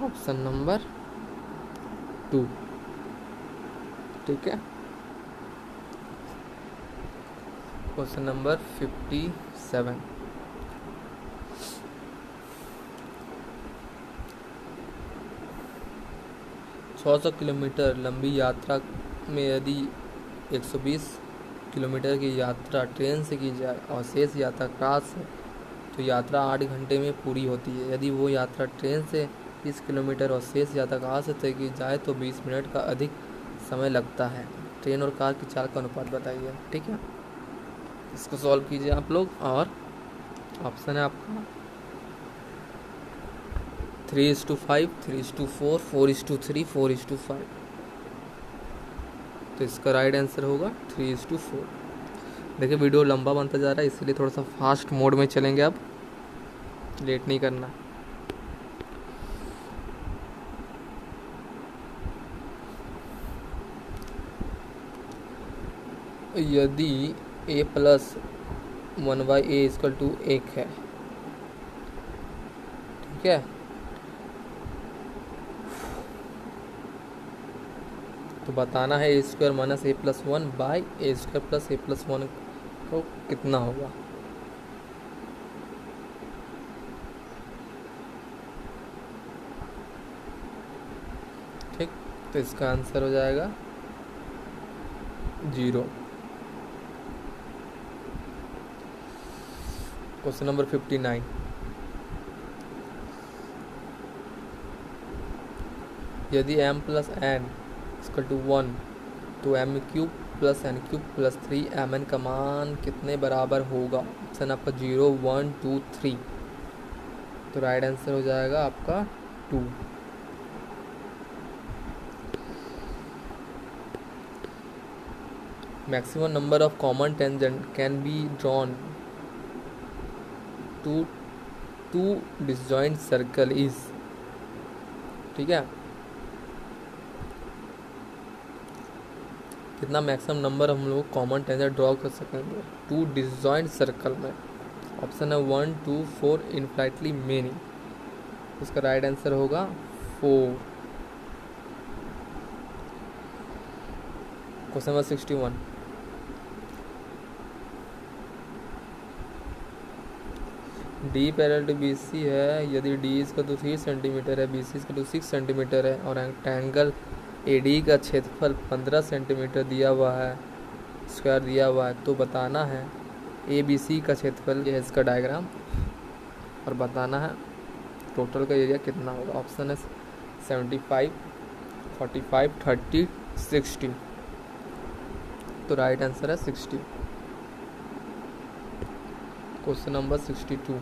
ऑप्शन नंबर 2। ठीक है, क्वेश्चन नंबर 57। 600 किलोमीटर लंबी यात्रा में यदि 120 किलोमीटर की यात्रा ट्रेन से की जाए और शेष यात्रा कार से, तो यात्रा 8 घंटे में पूरी होती है। यदि वो यात्रा ट्रेन से 30 किलोमीटर और शेष यात्रा कार से तय की जाए तो 20 मिनट का अधिक समय लगता है। ट्रेन और कार की चाल का अनुपात बताइए। ठीक है, इसको सॉल्व कीजिए आप लोग। और ऑप्शन है आपका 3:5, 3:4, 4:3, 4:5। तो इसका राइट आंसर होगा 3:4। देखिए वीडियो लंबा बनता जा रहा है, इसलिए थोड़ा सा फास्ट मोड में चलेंगे, अब लेट नहीं करना। यदि a+1/a=1 है, ठीक है, तो बताना है a² - a+1/a² + a+1 को कितना होगा। ठीक, तो इसका आंसर हो जाएगा 0। Question number 59। यदि m + n = 1 तो m³ + n³ + 3mn का मान कितने बराबर होगा। ऑप्शन आपका 0, 1, 2, 3। तो राइट आंसर हो जाएगा आपका 2। Maximum number of common tangent can be drawn to disjoint circle is. ठीक है, कितना मैक्सिमम नंबर हम लोग कॉमन टेंजेंट ड्रॉ कर सकेंगे 2 डिसजॉइंट सर्कल में। ऑप्शन है 1, 2, 4, इनफाइनाइटली मेनी। इसका राइट आंसर होगा 4। Question number 61। D parallel to BC है। यदि D = 3 सेंटीमीटर है, BC = 6 सेंटीमीटर है और रेक्टेंगल AD का क्षेत्रफल 15 सेंटीमीटर दिया हुआ है, स्क्वायर दिया हुआ है, तो बताना है ABC का क्षेत्रफल। यह है इसका डायग्राम, और बताना है टोटल का एरिया कितना होगा। ऑप्शन है 75, 45, 30, 60। तो राइट आंसर है 60। Question number 62।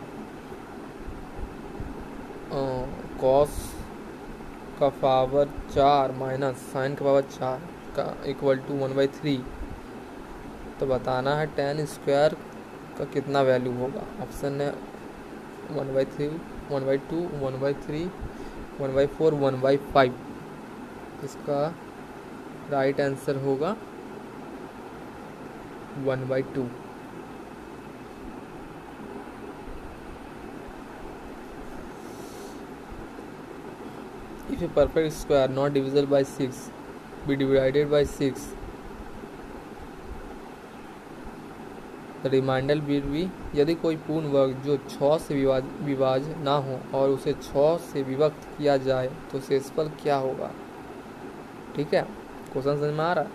कॉस का पावर 4 माइनस साइन का पावर 4 का = 1/3, तो बताना है tan स्क्वायर का कितना वैल्यू होगा। ऑप्शन है 1/3, 1/2, 1/3, 1/4, 1/5। इसका राइट आंसर होगा 1/2। If a perfect square not divisible by 6 be divided by 6, the remainder will be। यदि कोई पूर्ण वर्ग जो 6 से विभाज्य ना हो और उसे 6 से विभक्त किया जाए तो शेषफल क्या होगा। ठीक है, क्वेश्चन समझ में आ रहा है।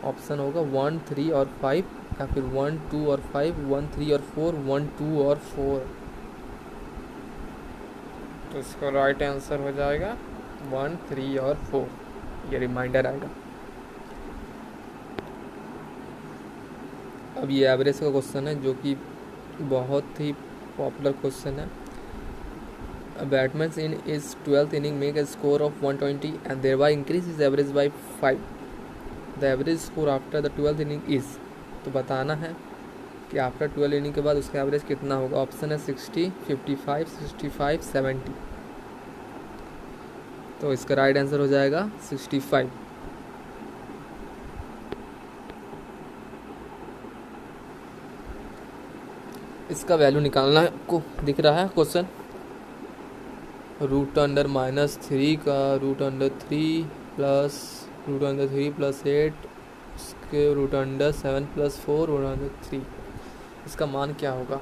ऑप्शन होगा 1, 3 और 5, या फिर 1, 2 और 5, 1, 3 और 4, 1, 2 और 4। तो इसका राइट आंसर हो जाएगा 1, 3 और 4। ये रिमाइंडर आएगा। अब ये एवरेज का क्वेश्चन है, जो कि बहुत ही पॉपुलर क्वेश्चन है। A batsman in his 12th inning make a score of 120 and thereby increase his average by 5. The average score after the 12th inning is। तो बताना है कि आफ्टर 12 इनिंग के बाद उसका एवरेज कितना होगा। ऑप्शन है 60, 55, 65, 70। तो इसका राइट आंसर हो जाएगा 65। इसका वैल्यू निकालना है आपको, दिख रहा है क्वेश्चन। रूट अंडर -3 का रूट अंडर 3 प्लस √3 + 8 इसके √7 + 4 √3। इसका मान क्या होगा,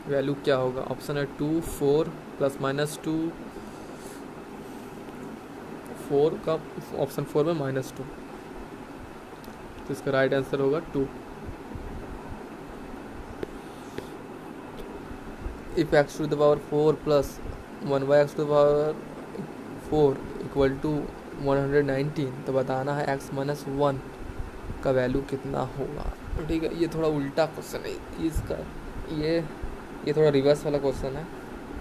वैल्यू क्या होगा? ऑप्शन है 2 4 ±2 4 का ऑप्शन 4 में -2, तो इसका राइट आंसर होगा 2। If x to the power 4 plus 1/x to the power 4 equal to 119, तो बताना है x - 1 का वैल्यू कितना होगा। ठीक है, ये थोड़ा उल्टा क्वेश्चन है इसका, ये थोड़ा रिवर्स वाला क्वेश्चन है।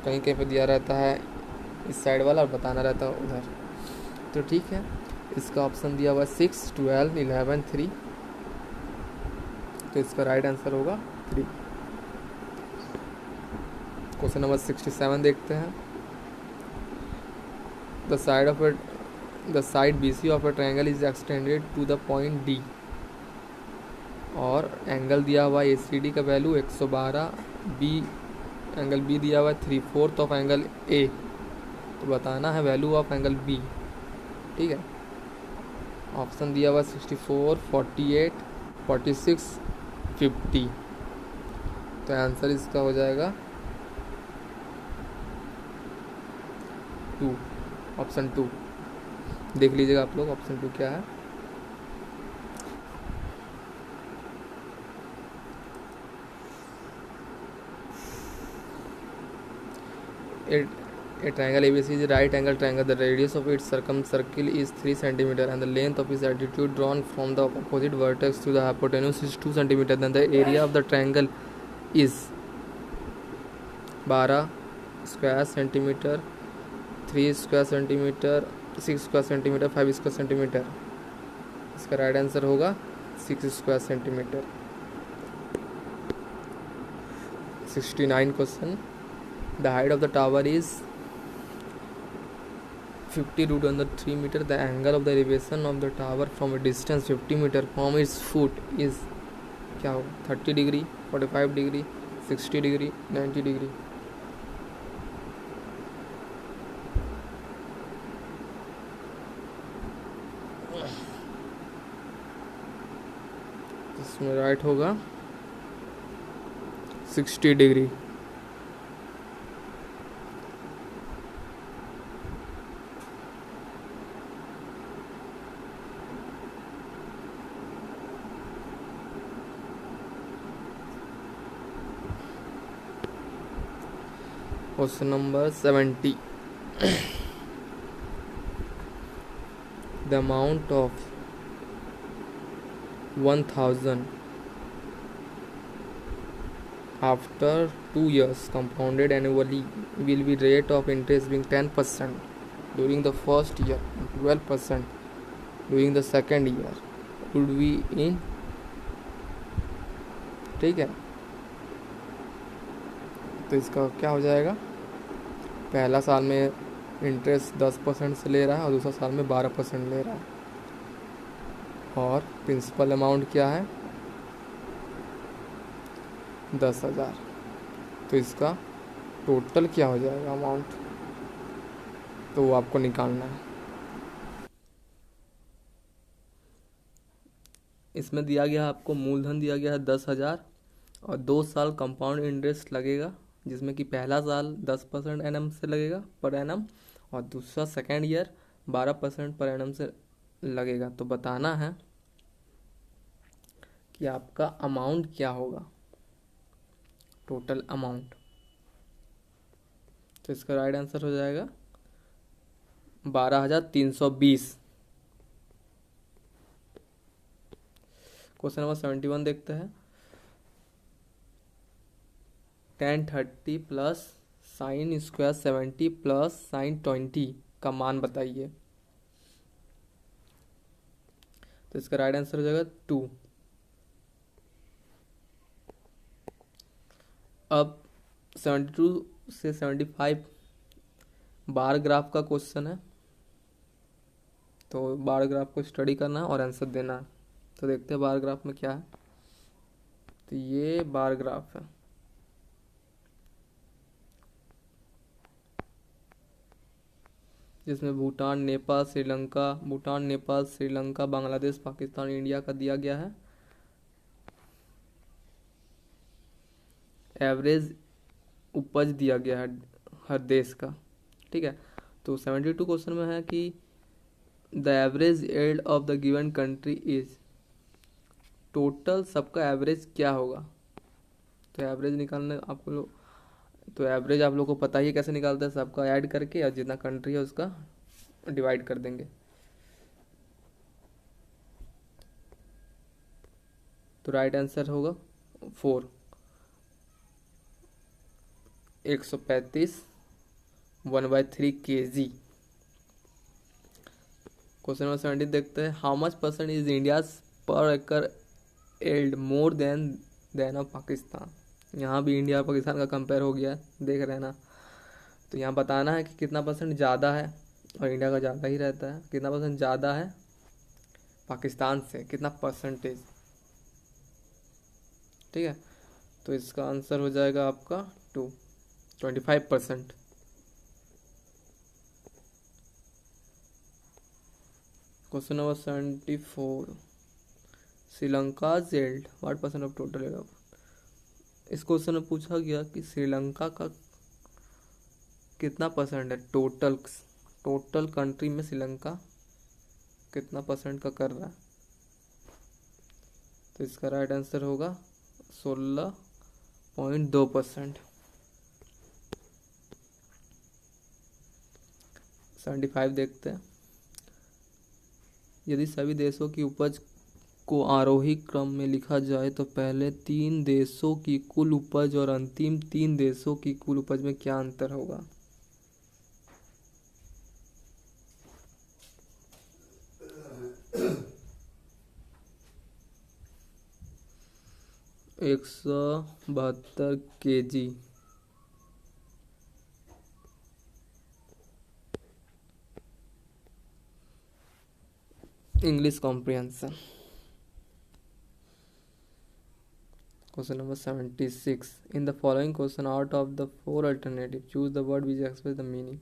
कहीं कहीं पे दिया रहता है इस साइड वाला और बताना रहता है उधर। तो ठीक है, इसका ऑप्शन दिया हुआ है 6 12 11 3, तो इसका राइट आंसर होगा 3। क्वेश्चन नंबर 67 देखते हैं। The side BC of a triangle is extended to the point D, और एंगल दिया हुआ है ACD का वैल्यू 112, एंगल B दिया हुआ है 3/4 ऑफ एंगल A, तो बताना है वैल्यू ऑफ एंगल B। ठीक है, ऑप्शन दिया हुआ 64 48 46 50, तो आंसर इसका हो जाएगा 2, ऑप्शन 2। देख लीजिएगा आप लोग ऑप्शन 2 क्या है। A triangle ABC is a right angle triangle. The radius of its circumcircle is 3 cm and the length of its altitude drawn from the opposite vertex to the hypotenuse is 2 cm. Then the area of the triangle is 12 square centimeter, 3 square centimeter, 6 square centimeter, 5 square centimeter। इसका right answer होगा 6 square centimetre. 69 question. The height of the tower is 50 √3 meter. The angle of the elevation of the tower from a distance 50 meter from its foot is क्या होगा? 30 degree, 45 degree, 60 degree, 90 degree. इसमें right होगा 60 degree. Question number 70। The amount of 1000 after 2 years compounded annually will be rate of interest being 10% during the first year and 12% during the second year would be in। ठीक है, तो इसका क्या हो जाएगा? पहला साल में इंटरेस्ट 10% से ले रहा है और दूसरा साल में 12% ले रहा है, और प्रिंसिपल अमाउंट क्या है? 10,000। तो इसका टोटल क्या हो जाएगा अमाउंट, तो वो आपको निकालना है। इसमें दिया गया आपको मूलधन दिया गया है 10,000 और 2 साल कंपाउंड इंटरेस्ट लगेगा, जिसमें कि पहला साल 10% एनम से लगेगा पर एनम, और दूसरा सेकेंड ईयर 12% पर एनम से लगेगा। तो बताना है कि आपका अमाउंट क्या होगा, टोटल अमाउंट। तो इसका राइट आंसर हो जाएगा 12,320। क्वेश्चन नंबर 71 देखते हैं। tan 30 plus sine square 70 plus sign 20 का मान बताइए। तो इसका राइट आंसर हो जाएगा 2। अब 72 से 75 बार ग्राफ का क्वेश्चन है, तो बार ग्राफ को स्टडी करना है और आंसर देना है। तो देखते हैं बार ग्राफ में क्या है। तो ये बार ग्राफ है, जिसमें भूटान, नेपाल, श्रीलंका, बांग्लादेश, पाकिस्तान, इंडिया का दिया गया है। एवरेज उपज दिया गया है हर देश का, ठीक है। तो 72 क्वेश्चन में है कि the average yield of the given country is, total सबका एवरेज क्या होगा। तो एवरेज निकालने आपको तो एवरेज आप लोग को पता ही है कैसे निकालते हैं, सबका ऐड करके और जितना कंट्री है उसका डिवाइड कर देंगे। तो राइट आंसर होगा 4, 135 1/3 kg। क्वेश्चन नंबर 17 देखते हैं। How much percent is India's per acre yield more than of Pakistan. यहाँ भी इंडिया और पाकिस्तान का कंपेयर हो गया, देख रहे हैं ना। तो यहाँ बताना है कि कितना परसेंट ज़्यादा है, और इंडिया का ज़्यादा ही रहता है। कितना परसेंट ज़्यादा है पाकिस्तान से, कितना परसेंटेज, ठीक है। तो इसका आंसर हो जाएगा आपका 25%। Question number 74, Sri Lanka yield what percent of total yield. इस क्वेश्चन में पूछा गया कि श्रीलंका का कितना परसेंट है टोटल कंट्री में श्रीलंका कितना परसेंट का कर रहा है। तो इसका राइट आंसर होगा 16.2%। 75 देखते हैं। यदि सभी देशों की उपज को आरोही क्रम में लिखा जाए तो पहले 3 देशों की कुल उपज और अंतिम 3 देशों की कुल उपज में क्या अंतर होगा। एक 172 kg। English comprehension. Question number 76, in the following question out of the 4 alternative choose the word which express the meaning.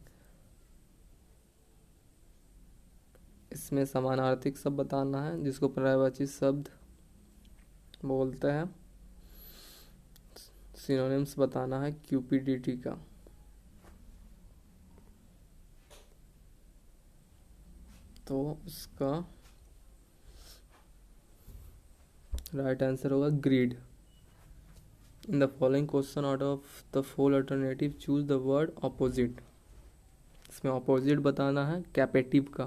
इसमें समानार्थी शब्द बताना है जिसको पर्यायवाची शब्द बोलते हैं। सिनोनिम्स बताना है क्यूपिडिटी का। तो इसका राइट आंसर होगा greed. In the following question out of the 4 alternative choose the word opposite. इसमें ऑपोजिट बताना है कैपेटिव का।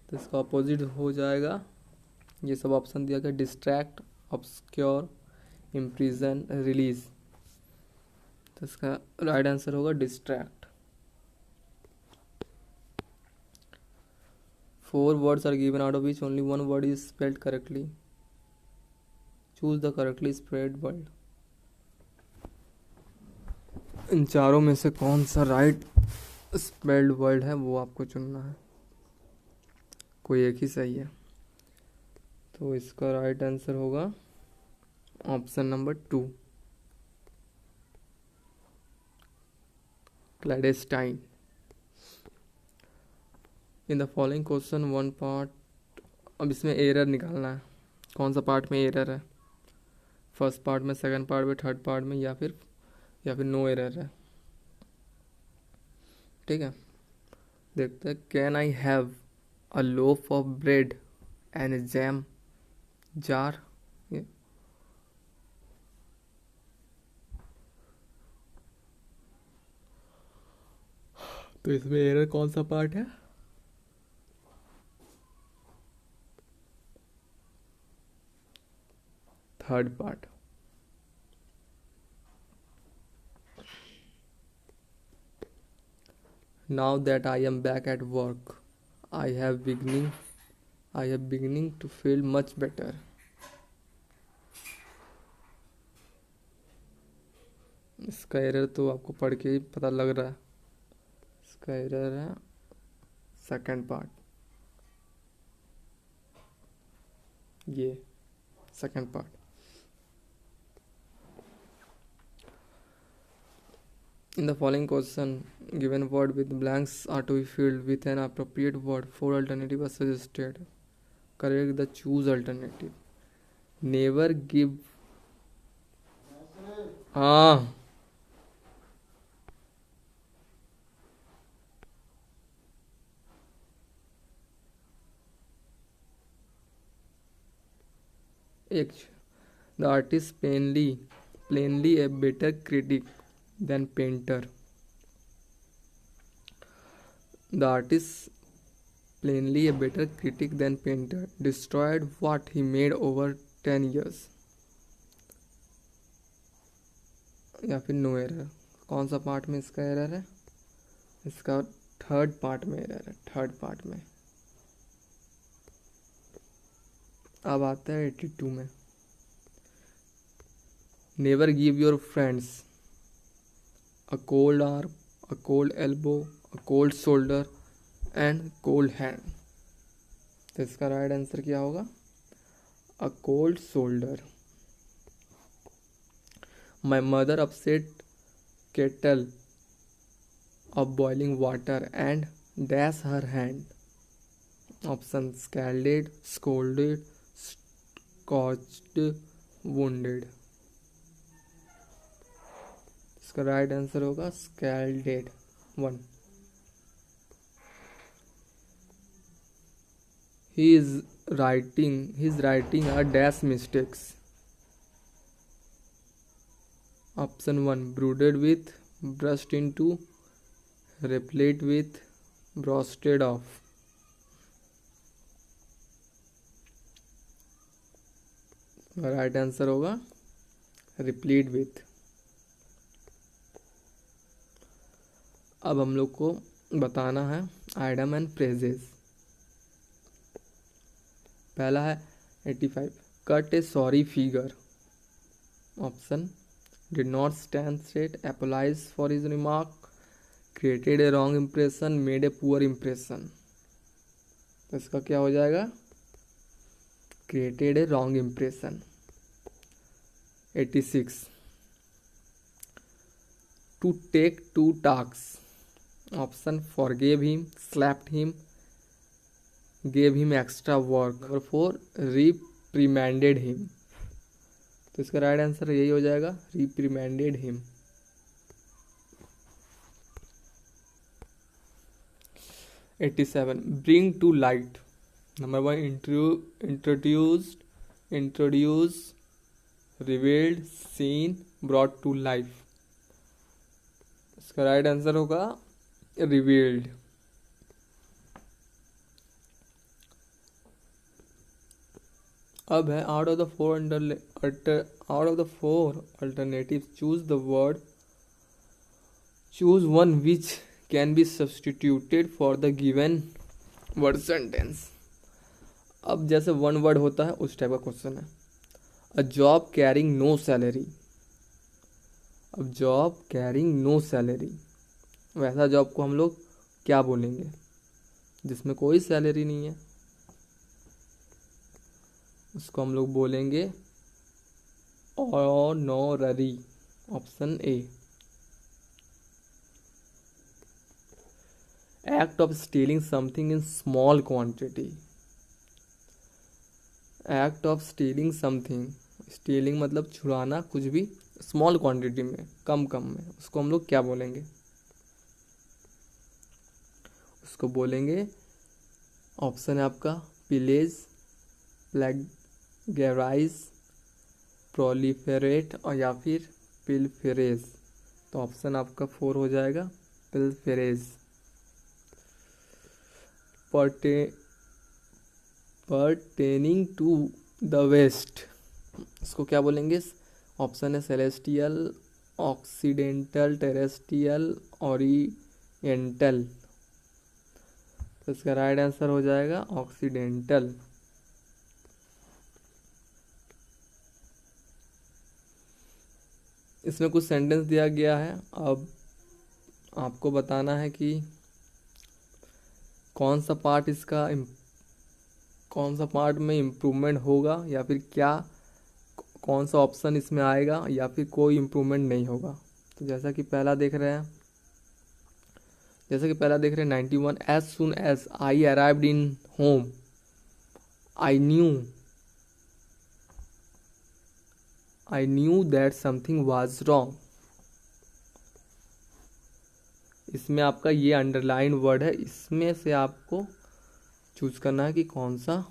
तो इसका ऑपोजिट हो जाएगा, ये सब ऑप्शन दिया गया, डिस्ट्रैक्ट, ऑब्सक्योर, इम्प्रिजन, रिलीज। तो इसका राइट आंसर होगा distract. 4 words are given out of which only 1 word is spelled correctly. Choose the correctly spelled word. इन चारों में से कौन सा राइट स्पेल्ड वर्ड है वो आपको चुनना है, कोई एक ही सही है। तो इसका राइट आंसर होगा option number 2, clandestine. In the following question 1 part, अब इसमें एरर निकालना है, कौन सा पार्ट में एरर है, फर्स्ट पार्ट में, सेकंड पार्ट में, थर्ड पार्ट में, या फिर नो एरर है, ठीक है। देखते हैं। Can I have a loaf of bread and jam jar. तो इसमें एरर कौन सा पार्ट है, third part. Now that I am back at work, I have beginning to feel much better. इसका एरर तो आपको पढ़ के ही पता लग रहा है, इसका एरर है सेकंड पार्ट, ये second part. In the following question, given word with blanks are to be filled with an appropriate word. 4 alternatives are suggested. Correct the choose alternative. Never give. हाँ. एक. The artist plainly a better critic than painter. The artist plainly a better critic than painter destroyed what he made over 10 years. या फिर no error. कौन सा part में इसका error है? इसका थर्ड पार्ट में एरर है. थर्ड पार्ट में. अब आता है 82 में. Never give your friends a cold arm, a cold elbow, a cold shoulder and cold hand. तो इसका राइट आंसर क्या होगा? A cold shoulder. My mother upset kettle of boiling water and dash her hand. Option scalded, scolded, scorched, wounded. इसका right answer होगा स्कैल्डेड. 1. He is writing a dash mistakes. Option 1 brooded with, brushed into, replete with, brusted off. Right answer होगा replete with. अब हम लोग को बताना है idem and phrases. पहला है 85. Cut a sorry figure. Option did not stand straight, apologise for his remark, created a wrong impression, made a poor impression. तो इसका क्या हो जाएगा? Created a wrong impression. 86. To take to task. Option forgave him, slapped him, gave him extra work. Number 4 reprimanded him. तो इसका right answer यही हो जाएगा reprimanded him. 87. Bring to light. Number 1 introduce, revealed, seen, brought to life. इसका right answer होगा revealed. अब है out of the four alternative choose one which can be substituted for the given word sentence. अब जैसे one word होता है उस type का क्वेश्चन है. A job carrying no salary. अब जॉब कैरिंग नो सैलरी, वैसा जॉब को हम लोग क्या बोलेंगे जिसमें कोई सैलरी नहीं है? उसको हम लोग बोलेंगे honorary. Option A. Act of stealing something in small quantity. Act of stealing something, stealing मतलब चुराना कुछ भी स्मॉल क्वांटिटी में, कम में, उसको हम लोग क्या बोलेंगे? उसको बोलेंगे, ऑप्शन है आपका पिलेज, प्लेगराइज, प्रोलिफेरेट और या फिर पिलफेरेज. तो ऑप्शन आपका 4 हो जाएगा पिलफेरेज. परटेनिंग टू द वेस्ट, इसको क्या बोलेंगे? ऑप्शन है सेलेस्टियल, ऑक्सीडेंटल, टेरेस्ट्रियल, ओरिएंटल. तो इसका राइट आंसर हो जाएगा ऑक्सीडेंटल. इसमें कुछ सेंटेंस दिया गया है. अब आपको बताना है कि कौन सा पार्ट में इम्प्रूवमेंट होगा या फिर क्या, कौन सा ऑप्शन इसमें आएगा या फिर कोई इम्प्रूवमेंट नहीं होगा. तो जैसा कि पहला देख रहे हैं 91, as soon as I arrived in home I knew that something was wrong. इसमें आपका ये अंडरलाइन वर्ड है, इसमें से आपको चूज करना है कि कौन सा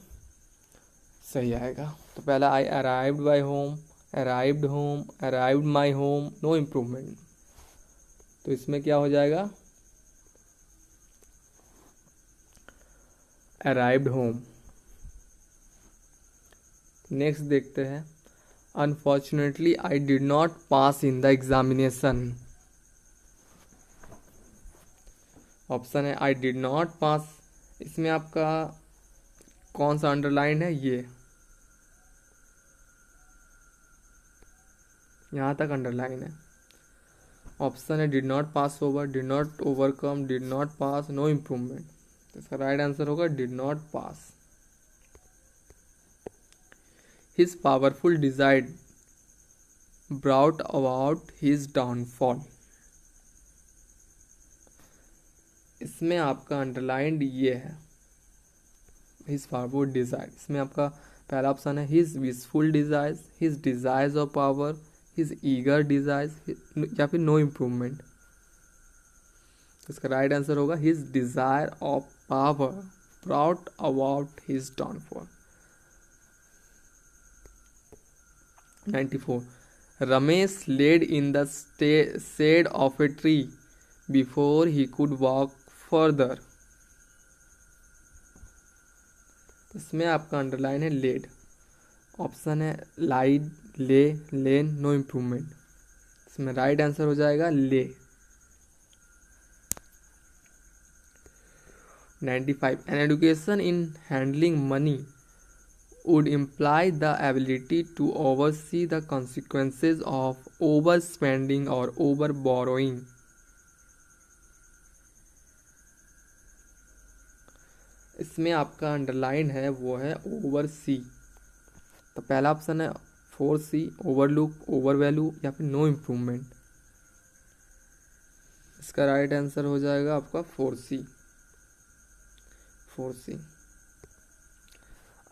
सही आएगा। तो पहला I arrived by home, arrived my home, no improvement. तो इसमें क्या हो जाएगा, अराइव्ड होम। नेक्स्ट देखते हैं, unfortunately I did not pass in the examination. Option है आई डिड नॉट पास। इसमें आपका कौन सा अंडरलाइन है, ये यहाँ तक अंडरलाइन है। ऑप्शन है did not pass over, did not overcome, did not pass, no improvement. तो इसका राइट आंसर होगा did not pass. His powerful desire brought about his downfall. इसमें आपका अंडरलाइंड ये है, हिज पावरफुल डिजायर। इसमें आपका पहला ऑप्शन है his wishful desires, his desires of power, his eager desires, या फिर नो इम्प्रूवमेंट। इसका राइट आंसर होगा his desire of power brought about his downfall. 94, Ramesh laid in the shade of a tree before he could walk further। इसमें आपका underline है lead. Option है लाइड, ले, लेन, no improvement. इसमें राइट आंसर हो जाएगा ले। 95, an education in handling money would imply the ability to oversee the consequences of overspending or overborrowing। इसमें आपका अंडरलाइन है वो है ओवरसी। तो पहला ऑप्शन है 4C, ओवरलुक, ओवरवैल्यू, या फिर नो इम्प्रूवमेंट। इसका राइट आंसर हो जाएगा आपका 4C।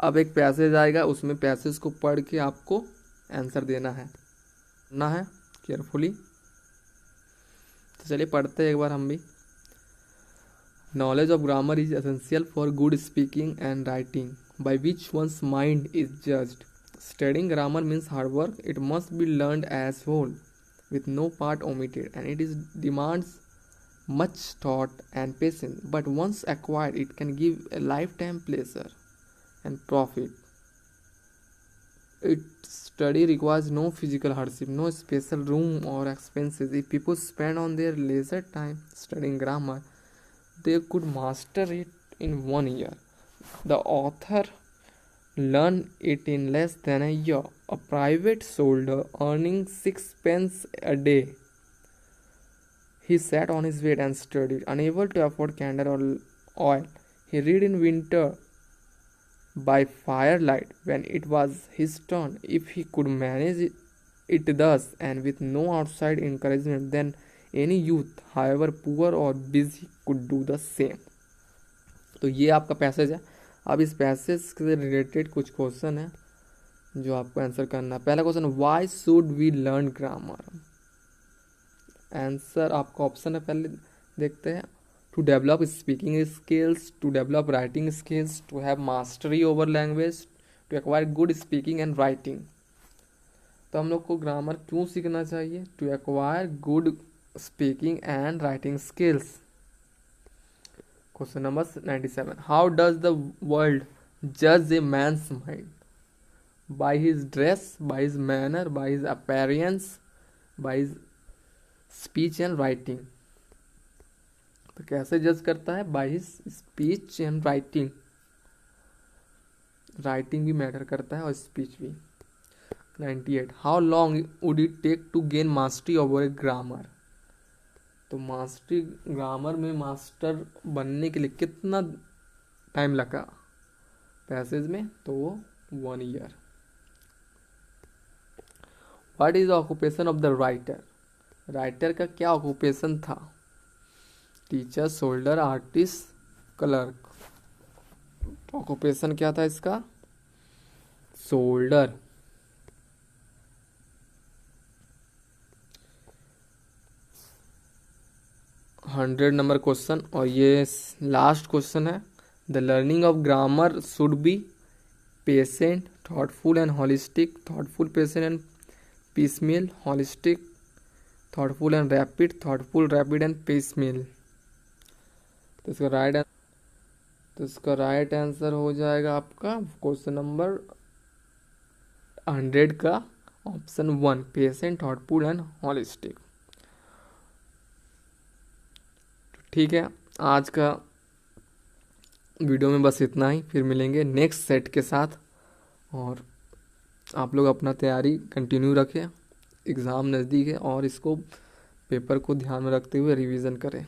अब एक पैसेज आएगा, उसमें पैसेज को पढ़ के आपको आंसर देना है केयरफुली। तो चलिए पढ़ते हैं एक बार हम भी। Knowledge of grammar is essential for good speaking and writing by which one's mind is judged. Studying grammar means hard work, it must be learned as whole with no part omitted, and it demands much thought and patience, but once acquired it can give a lifetime pleasure and profit. Its study requires no physical hardship, no special room or expenses. If people spend on their leisure time studying grammar, they could master it in 1 year. The author learned it in less than a year. A private soldier earning 6 pence a day, he sat on his bed and studied. Unable to afford candle or oil, he read in winter by firelight when it was his turn. If he could manage it thus and with no outside encouragement, then any youth, however poor or busy, could do the same. तो ये आपका passage है। अब इस passage से related कुछ question है जो आपको आंसर करना है। पहला question, why should we learn grammar. Answer आपका ऑप्शन है, पहले देखते हैं। To develop speaking skills, to develop writing skills, to have mastery over language, to acquire good speaking and writing. तो हम लोग को ग्रामर क्यों सीखना चाहिए? To acquire good speaking and writing skills. Question number 97. How does the world judge a man's mind? By his dress, by his manner, by his appearance, by his speech and writing. तो कैसे जज करता है? By his speech and writing. Writing भी matter करता है और speech भी। 98. How long would it take to gain mastery over a grammar? तो मास्टरी ग्रामर में मास्टर बनने के लिए कितना टाइम लगा पैसेज में? तो वो 1 year. What is the occupation of the writer? Writer का क्या ऑक्यूपेशन था? Teacher, soldier, artist, clerk. Occupation क्या था इसका? सोल्डर। 100 नंबर क्वेश्चन, और ये लास्ट क्वेश्चन है। The learning of grammar should be patient, thoughtful and holistic. Thoughtful, patient and piecemeal. Holistic, thoughtful and rapid. Thoughtful, rapid and piecemeal. तो इसका right answer हो जाएगा आपका क्वेश्चन नंबर 100 का option 1, patient, thoughtful and holistic. ठीक है, आज का वीडियो में बस इतना ही। फिर मिलेंगे नेक्स्ट सेट के साथ, और आप लोग अपना तैयारी कंटिन्यू रखें। एग्ज़ाम नज़दीक है और इसको पेपर को ध्यान में रखते हुए रिवीजन करें।